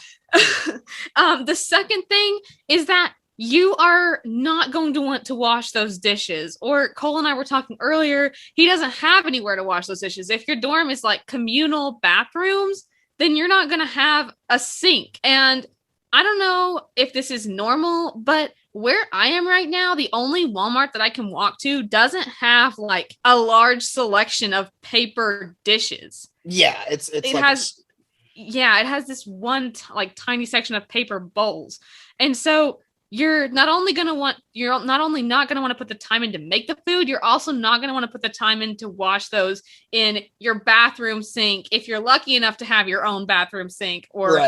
The second thing is that you are not going to want to wash those dishes. Or Cole and I were talking earlier, he doesn't have anywhere to wash those dishes. If your dorm is like communal bathrooms, then you're not going to have a sink. And I don't know if this is normal, but where I am right now, the only Walmart that I can walk to doesn't have like a large selection of paper dishes. Yeah, it has this one tiny section of paper bowls. And so you're not only not going to want to put the time in to make the food, you're also not going to want to put the time in to wash those in your bathroom sink if you're lucky enough to have your own bathroom sink, or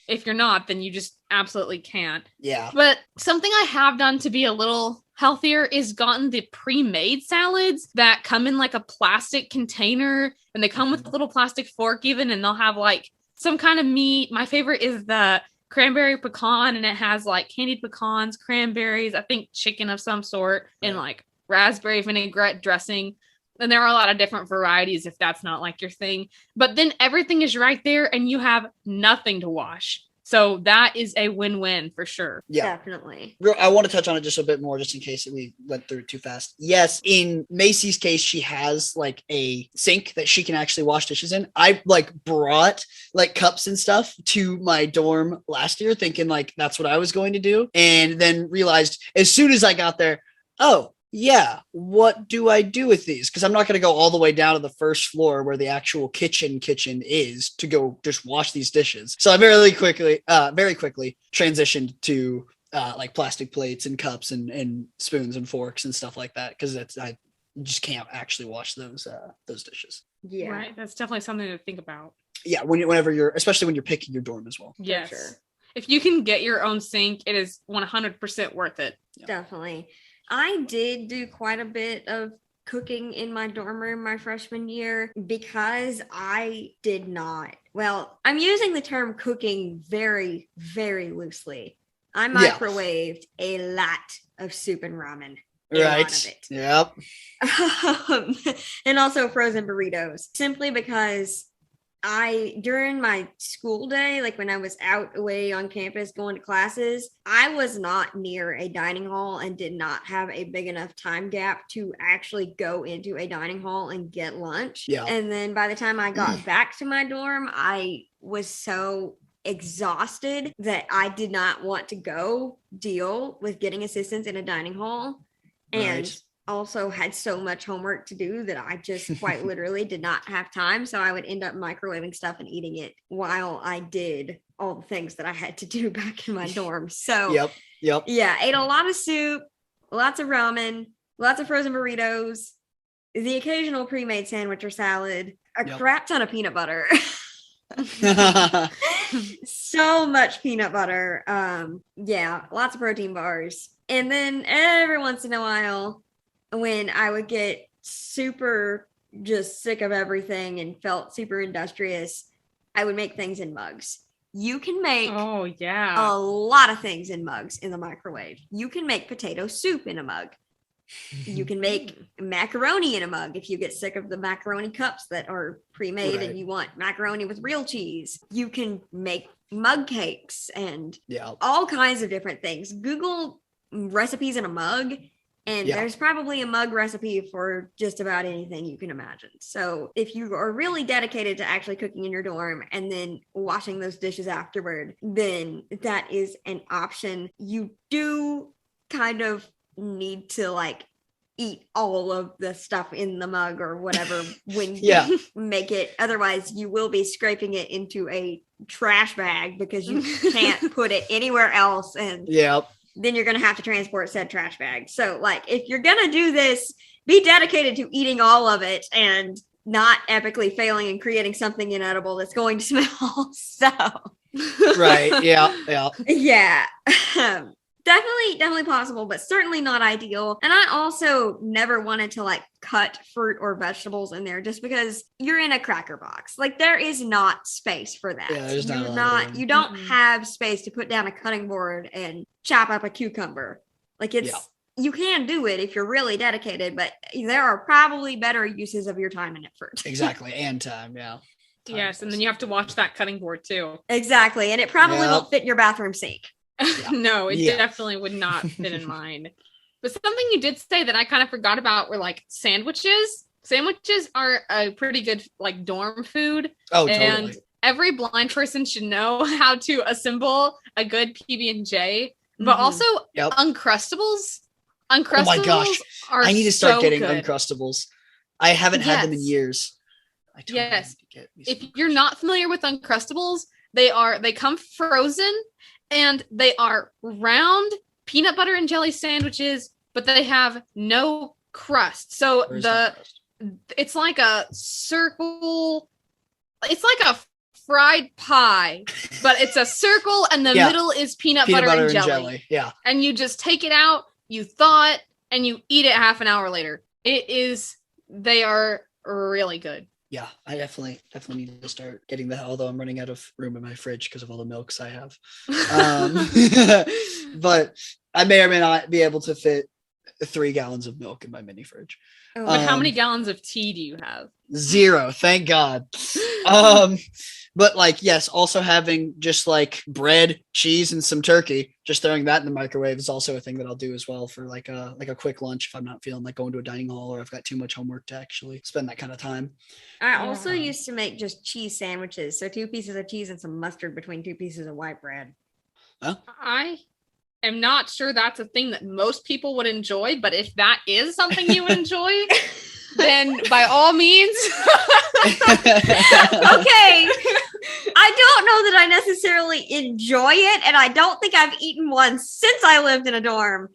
if you're not, then you just absolutely can't. Yeah. But something I have done to be a little healthier is gotten the pre-made salads that come in like a plastic container, and they come with a little plastic fork even, and they'll have like some kind of meat. My favorite is the cranberry pecan, and it has like candied pecans, cranberries, I think chicken of some sort, and like raspberry vinaigrette dressing. And there are a lot of different varieties if that's not like your thing. But then everything is right there and you have nothing to wash. So that is a win-win for sure. Yeah, definitely. I want to touch on it just a bit more, just in case we went through it too fast. Yes, in Macy's case, she has like a sink that she can actually wash dishes in. I like brought like cups and stuff to my dorm last year, thinking like that's what I was going to do, and then realized as soon as I got there, yeah, what do I do with these? Because I'm not going to go all the way down to the first floor where the actual kitchen is to go just wash these dishes. So I very quickly transitioned to like plastic plates and cups and spoons and forks and stuff like that, because I just can't actually wash those dishes. Yeah, right. That's definitely something to think about. Yeah, especially when you're picking your dorm as well. Yes. For sure. If you can get your own sink, it is 100% worth it. Yeah. Definitely. I did do quite a bit of cooking in my dorm room my freshman year because I did not. Well, I'm using the term cooking very, very loosely. I microwaved a lot of soup and ramen. Right. Of it. Yep. And also frozen burritos, simply because during my school day, like when I was out away on campus going to classes, I was not near a dining hall and did not have a big enough time gap to actually go into a dining hall and get lunch. Yeah. And then by the time I got back to my dorm, I was so exhausted that I did not want to go deal with getting assistance in a dining hall. And also had so much homework to do that I just quite literally did not have time. So I would end up microwaving stuff and eating it while I did all the things that I had to do back in my dorm. So Yep. Yeah, ate a lot of soup, lots of ramen, lots of frozen burritos, the occasional pre-made sandwich or salad, a crap ton of peanut butter. So much peanut butter. Lots of protein bars. And then every once in a while, when I would get super just sick of everything and felt super industrious, I would make things in mugs. You can make a lot of things in mugs in the microwave. You can make potato soup in a mug. You can make macaroni in a mug if you get sick of the macaroni cups that are pre-made and you want macaroni with real cheese. You can make mug cakes and all kinds of different things. Google recipes in a mug, and there's probably a mug recipe for just about anything you can imagine. So if you are really dedicated to actually cooking in your dorm and then washing those dishes afterward, then that is an option. You do kind of need to like eat all of the stuff in the mug or whatever when you make it. Otherwise, you will be scraping it into a trash bag because you can't put it anywhere else. And then you're going to have to transport said trash bag. So like, if you're going to do this, be dedicated to eating all of it and not epically failing and creating something inedible that's going to smell. So right. Yeah. Definitely possible, but certainly not ideal. And I also never wanted to like cut fruit or vegetables in there just because you're in a cracker box. Like there is not space for that. Yeah, you don't have space to put down a cutting board and chop up a cucumber. Like you can do it if you're really dedicated, but there are probably better uses of your time and effort. Exactly. And time. Yeah. Yes. And then you have to watch that cutting board too. Exactly. And it probably won't fit in your bathroom sink. No, it definitely would not fit in mine. But something you did say that I kind of forgot about were like sandwiches. Sandwiches are a pretty good like dorm food. Oh, totally. And every blind person should know how to assemble a good PB&J. But also Uncrustables. Uncrustables oh my gosh. are I need to start getting good. Uncrustables. I haven't had them in years. I totally need to get me some. If you're not familiar with Uncrustables, they come frozen. And they are round peanut butter and jelly sandwiches, but they have no crust. So it's like a circle. It's like a fried pie, but it's a circle and the middle is peanut butter and jelly. Yeah. And you just take it out, you thaw it, and you eat it half an hour later. They are really good. Yeah, I definitely need to start getting that, although I'm running out of room in my fridge because of all the milks I have. But I may or may not be able to fit 3 gallons of milk in my mini fridge. But how many gallons of tea do you have? 0, thank God. But like, yes, also having just like bread, cheese, and some turkey, just throwing that in the microwave is also a thing that I'll do as well for like a quick lunch if I'm not feeling like going to a dining hall or I've got too much homework to actually spend that kind of time. I also used to make just cheese sandwiches. So 2 pieces of cheese and some mustard between 2 pieces of white bread. Huh? I am not sure that's a thing that most people would enjoy, but if that is something you would enjoy, then by all means. Okay. I don't know that I necessarily enjoy it, and I don't think I've eaten one since I lived in a dorm.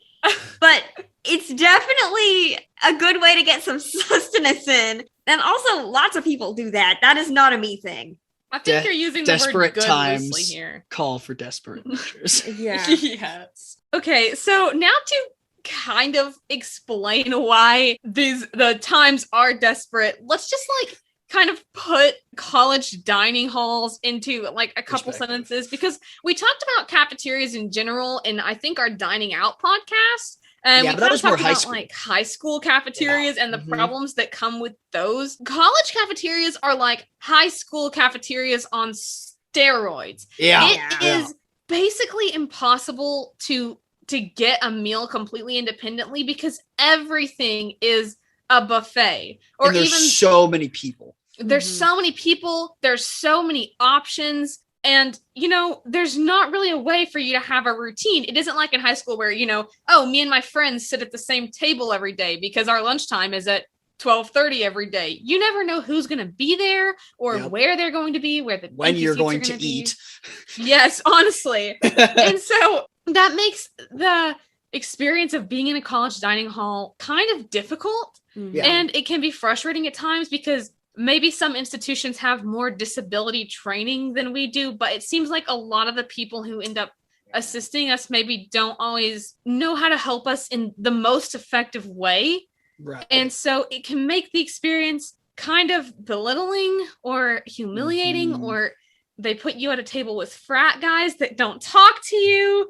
But it's definitely a good way to get some sustenance in. And also, lots of people do that. That is not a me thing. I think you're using the word good loosely here. Call for desperate measures. Yeah. Yes. Okay, so now to kind of explain why the times are desperate, let's just like kind of put college dining halls into like a couple sentences, because we talked about cafeterias in general in I think our dining out podcast. And we that was more high school. Like high school cafeterias and the problems that come with those. College cafeterias are like high school cafeterias on steroids. It is basically impossible to get a meal completely independently because everything is a buffet. Or and there's so many people. There's so many people. There's so many options. And, you know, there's not really a way for you to have a routine. It isn't like in high school where, you know, oh, me and my friends sit at the same table every day because our lunchtime is at 12:30 every day. You never know who's going to be there or where they're going to be, when you're going to eat. Yes, honestly. And so that makes the experience of being in a college dining hall kind of difficult. And it can be frustrating at times because maybe some institutions have more disability training than we do, but it seems like a lot of the people who end up assisting us maybe don't always know how to help us in the most effective way. Right. And so it can make the experience kind of belittling or humiliating, or they put you at a table with frat guys that don't talk to you,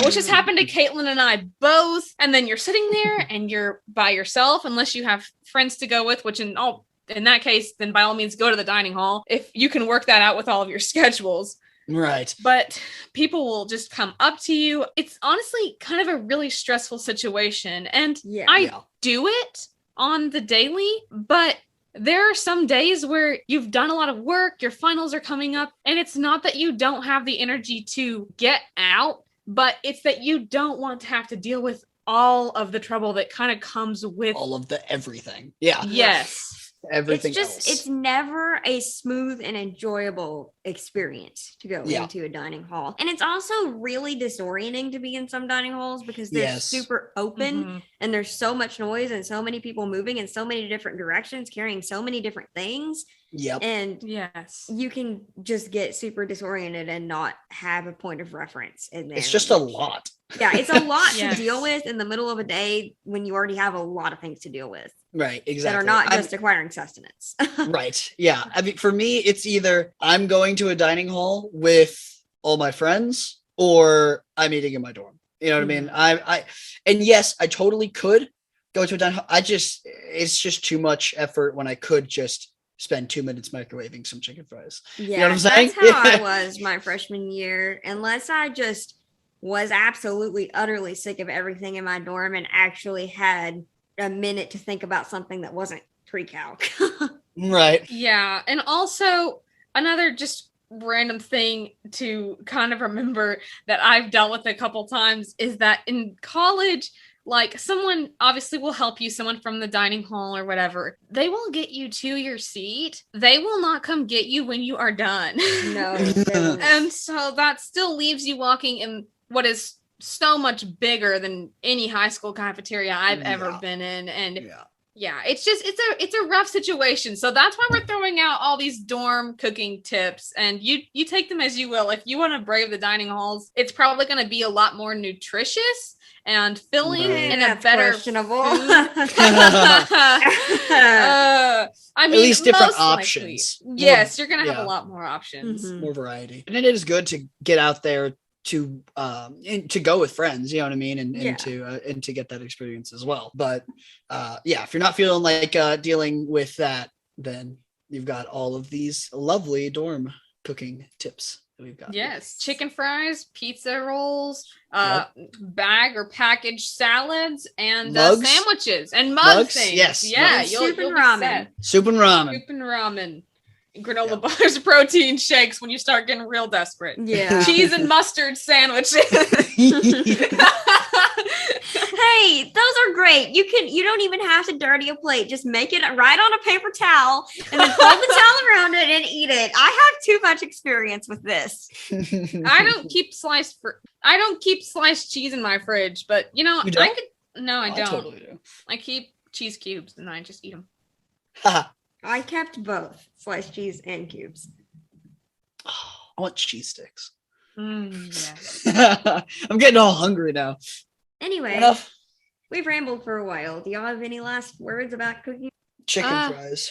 which has happened to Caitlyn and I both. And then you're sitting there and you're by yourself, unless you have friends to go with, which in that case, then by all means, go to the dining hall if you can work that out with all of your schedules. Right. But people will just come up to you. It's honestly kind of a really stressful situation. And I do it on the daily, but there are some days where you've done a lot of work, your finals are coming up, and it's not that you don't have the energy to get out, but it's that you don't want to have to deal with all of the trouble that kind of comes with all of the everything. Yeah. Yes. Everything it's never a smooth and enjoyable experience to go into a dining hall. And it's also really disorienting to be in some dining halls because they're super open and there's so much noise and so many people moving in so many different directions, carrying so many different things. Yep. And you can just get super disoriented and not have a point of reference in there. It's just a lot. Yeah, it's a lot to deal with in the middle of a day when you already have a lot of things to deal with. Right, exactly. That are not just acquiring sustenance. Right, yeah. I mean, for me, it's either I'm going to a dining hall with all my friends or I'm eating in my dorm. You know what I mean? And yes, I totally could go to a dining hall. It's just too much effort when I could just spend 2 minutes microwaving some chicken fries. Yeah, you know what I'm saying? That's how I was my freshman year. Unless I just was absolutely, utterly sick of everything in my dorm and actually had a minute to think about something that wasn't pre-calc. Right. Yeah. And also another just random thing to kind of remember that I've dealt with a couple times is that in college, like someone obviously will help you, someone from the dining hall or whatever. They will get you to your seat. They will not come get you when you are done. No. And so that still leaves you walking in what is so much bigger than any high school cafeteria I've ever been in. And it's a rough situation. So that's why we're throwing out all these dorm cooking tips, and you take them as you will. If you want to brave the dining halls, it's probably going to be a lot more nutritious and filling in a better questionable. I mean, at least different options. Likely. Yes, you're going to have a lot more options. More variety. And it is good to get out there to go with friends, you know what I mean, and to get that experience as well. But if you're not feeling like dealing with that, then you've got all of these lovely dorm cooking tips that we've got. Yes, chicken fries, pizza rolls, bag or package salads, and sandwiches and mug things. Yes, soup and ramen. Soup and ramen. Granola bars, protein shakes when you start getting real desperate. Yeah. Cheese and mustard sandwiches. Hey, those are great. You don't even have to dirty a plate. Just make it right on a paper towel and then fold the towel around it and eat it. I have too much experience with this. I don't keep sliced cheese in my fridge, but you know, you don't? I don't. I totally do. I keep cheese cubes and I just eat them. I kept both sliced cheese and cubes. Oh, I want cheese sticks. Yes. I'm getting all hungry now. Anyway, we've rambled for a while. Do y'all have any last words about cooking? Chicken fries.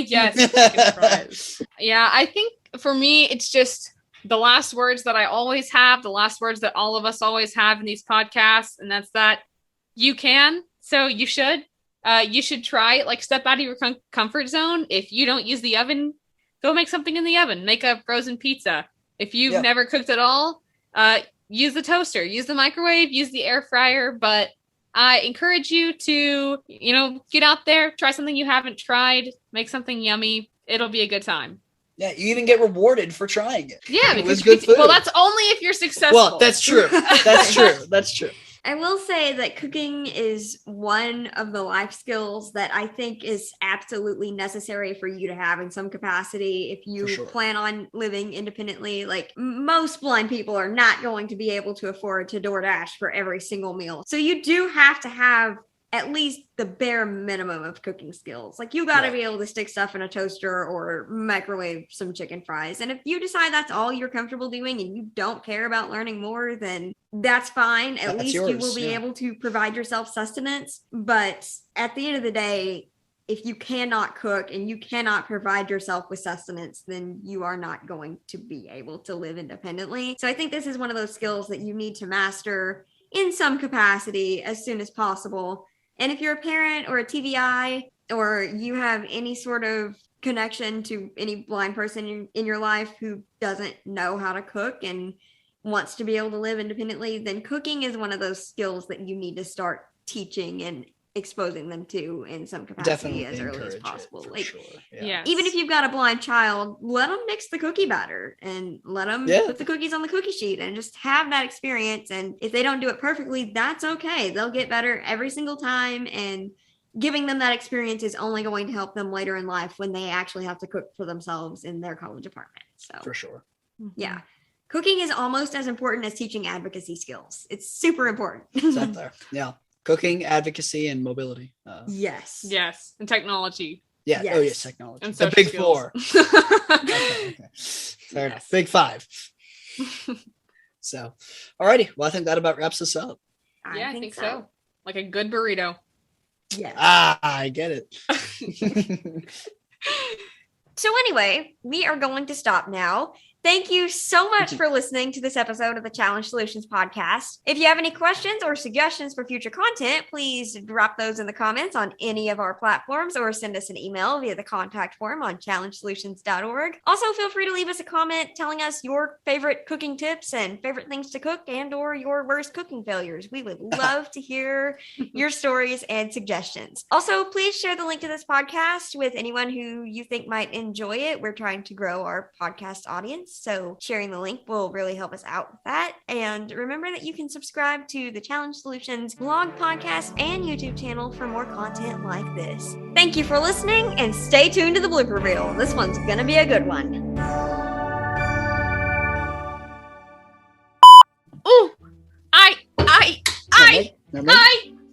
Yes, chicken fries. Yeah, I think for me, it's just the last words that I always have, the last words that all of us always have in these podcasts, and that's that you can, so you should. You should try it, like step out of your comfort zone. If you don't use the oven, go make something in the oven. Make a frozen pizza. If you've never cooked at all, use the toaster, use the microwave, use the air fryer. But I encourage you to, get out there, try something you haven't tried, make something yummy. It'll be a good time. Yeah, you even get rewarded for trying it. Yeah, because good food. Well, that's only if you're successful. Well, that's true. That's true. That's true. I will say that cooking is one of the life skills that I think is absolutely necessary for you to have in some capacity if you plan on living independently. Like most blind people are not going to be able to afford to DoorDash for every single meal. So you do have to have at least the bare minimum of cooking skills. Like, you got to Right. be able to stick stuff in a toaster or microwave some chicken fries. And if you decide that's all you're comfortable doing and you don't care about learning more, then that's fine. At That's least yours, you will be yeah. able to provide yourself sustenance. But at the end of the day, if you cannot cook and you cannot provide yourself with sustenance, then you are not going to be able to live independently. So I think this is one of those skills that you need to master in some capacity as soon as possible. And if you're a parent or a TVI, or you have any sort of connection to any blind person in your life who doesn't know how to cook and wants to be able to live independently, then cooking is one of those skills that you need to start teaching and exposing them to in some capacity Definitely as early as encourage it, possible. for Like, sure. Yeah. Yes. even if you've got a blind child, let them mix the cookie batter and let them Yeah. put the cookies on the cookie sheet and just have that experience. And if they don't do it perfectly, that's okay. They'll get better every single time. And giving them that experience is only going to help them later in life when they actually have to cook for themselves in their college apartment. So, For sure. yeah. Cooking is almost as important as teaching advocacy skills. It's super important. It's up there. Yeah. Cooking, advocacy, and mobility. Yes. Yes. And technology. Yeah. Oh, Yes. yes, technology. And The social big skills. four. Okay. Fair enough. Yes. Big five. So, alrighty. Well, I think that about wraps us up. Yeah, I think so. Like a good burrito. Yes. I get it. So anyway, we are going to stop now. Thank you so much for listening to this episode of the Challenge Solutions podcast. If you have any questions or suggestions for future content, please drop those in the comments on any of our platforms or send us an email via the contact form on challengesolutions.org. Also, feel free to leave us a comment telling us your favorite cooking tips and favorite things to cook and or your worst cooking failures. We would love to hear your stories and suggestions. Also, please share the link to this podcast with anyone who you think might enjoy it. We're trying to grow our podcast audience, so sharing the link will really help us out with that. And remember that you can subscribe to the Challenge Solutions blog, podcast, and YouTube channel for more content like this. Thank you for listening, and stay tuned to the Blooper Reel. This one's gonna be a good one. Ooh, I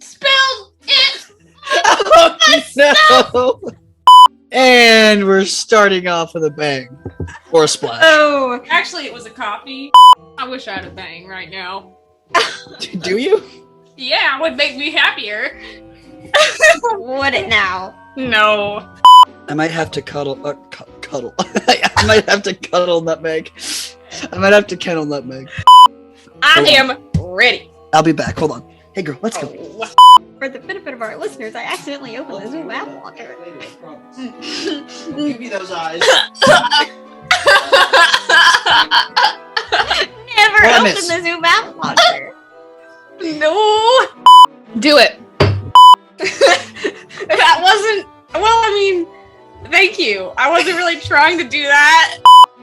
spilled it. Oh, no. And we're starting off with a bang or a splash. Oh, Actually, it was a coffee. I wish I had a bang right now. Do you? Yeah, it would make me happier. would it now? No. I might have to cuddle. Cuddle. I might have to cuddle nutmeg. I might have to kennel nutmeg. I Hold on. am ready. I'll be back. Hold on. Hey, girl, let's go. Oh. For the benefit of our listeners, I accidentally opened the Zoom app launcher. Give me those eyes. Never What I opened miss? the Zoom app launcher. No. Do it. That wasn't. Well, I mean, thank you. I wasn't really trying to do that.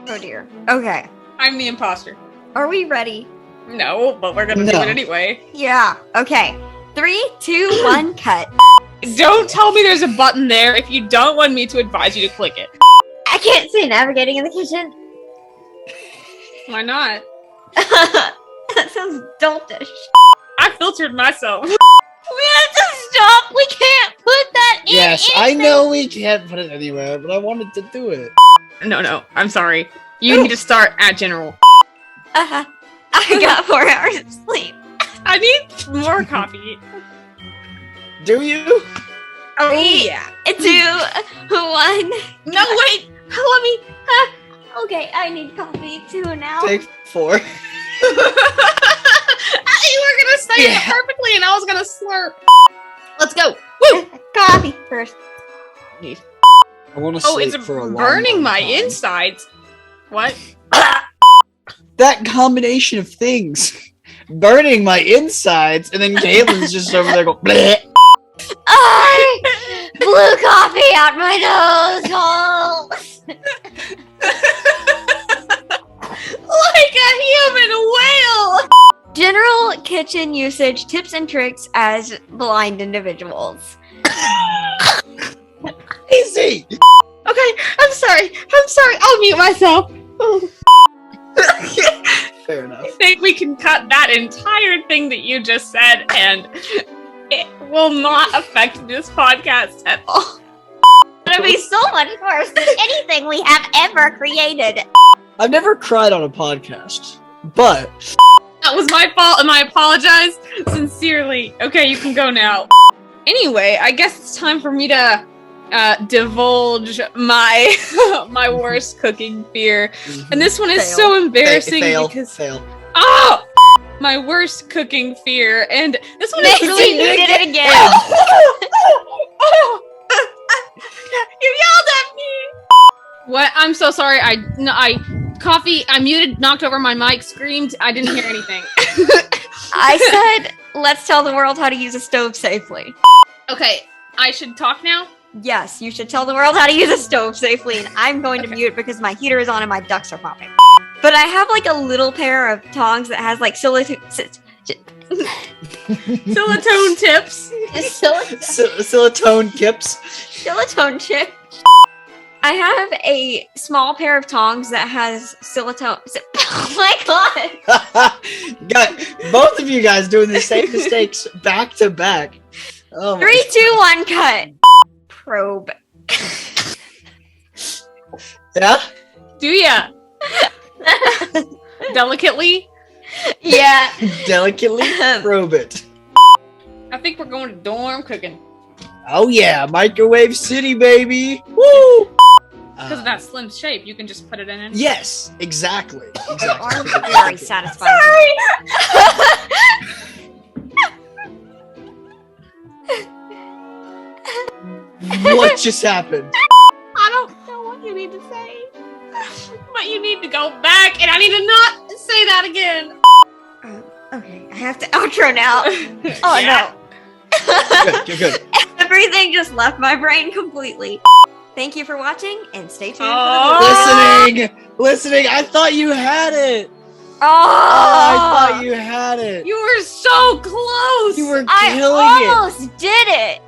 Oh dear. Okay. I'm the imposter. Are we ready? No, but we're gonna do No. it anyway. Yeah. Okay. 3, 2, 1, cut. Don't tell me there's a button there if you don't want me to advise you to click it. I can't see navigating in the kitchen. Why not? That sounds doltish. I filtered myself. We have to stop. We can't put that in. Yes, I anything. know we can't put it anywhere, but I wanted to do it. No, I'm sorry. You need to start at general. I got 4 hours of sleep. I need more coffee. Do you? Oh, Three. yeah. 2, 1. No, wait. Let me. Okay, I need coffee too now. Take 4. You were gonna say Yeah. it perfectly, and I was gonna slurp. Let's go. Woo! Coffee first. I want to Oh, sleep it's for a long, burning long my time. insides. What? That combination of things. Burning my insides, and then Caitlyn's just over there going, bleh. I blew coffee out my nose hole. Like a human whale. General kitchen usage tips and tricks as blind individuals. Easy. Okay, I'm sorry. I'll mute myself. Fair enough. I think we can cut that entire thing that you just said, and will not affect this podcast at all. It's gonna be so much worse than anything we have ever created. I've never cried on a podcast, but That was my fault, and I apologize sincerely. Okay, you can go now. Anyway, I guess it's time for me to divulge my my worst cooking fear. And this one is so embarrassing because oh, my worst cooking fear, and this one is really you did it again. You yelled at me. What? I'm so sorry. I muted, knocked over my mic, screamed. I didn't hear anything. I said, let's tell the world how to use a stove safely. Okay, I should talk now. Yes, you should tell the world how to use a stove safely, and I'm going to mute because my heater is on and my ducks are popping. But I have like a little pair of tongs that has like silicone tips. Silicone kips. Silicone chip. I have a small pair of tongs that has silicone. Oh my god! Got both of you guys doing the same mistakes back to back. Oh 3, 2, 1, cut. Probe. Yeah? Do ya? Delicately? Yeah. Delicately probe it. I think we're going to dorm cooking. Oh yeah, microwave city, baby. Woo! Because of that slim shape, you can just put it in. Yes, exactly. Arms are very satisfying. What just happened? I don't know what you need to say. But you need to go back, and I need to not say that again. Okay, I have to outro now. Oh Yeah. no. Good. Everything just left my brain completely. Thank you for watching, and stay tuned for Listening. I thought you had it. Oh, I thought you had it. You were so close. You were I killing it. almost did it.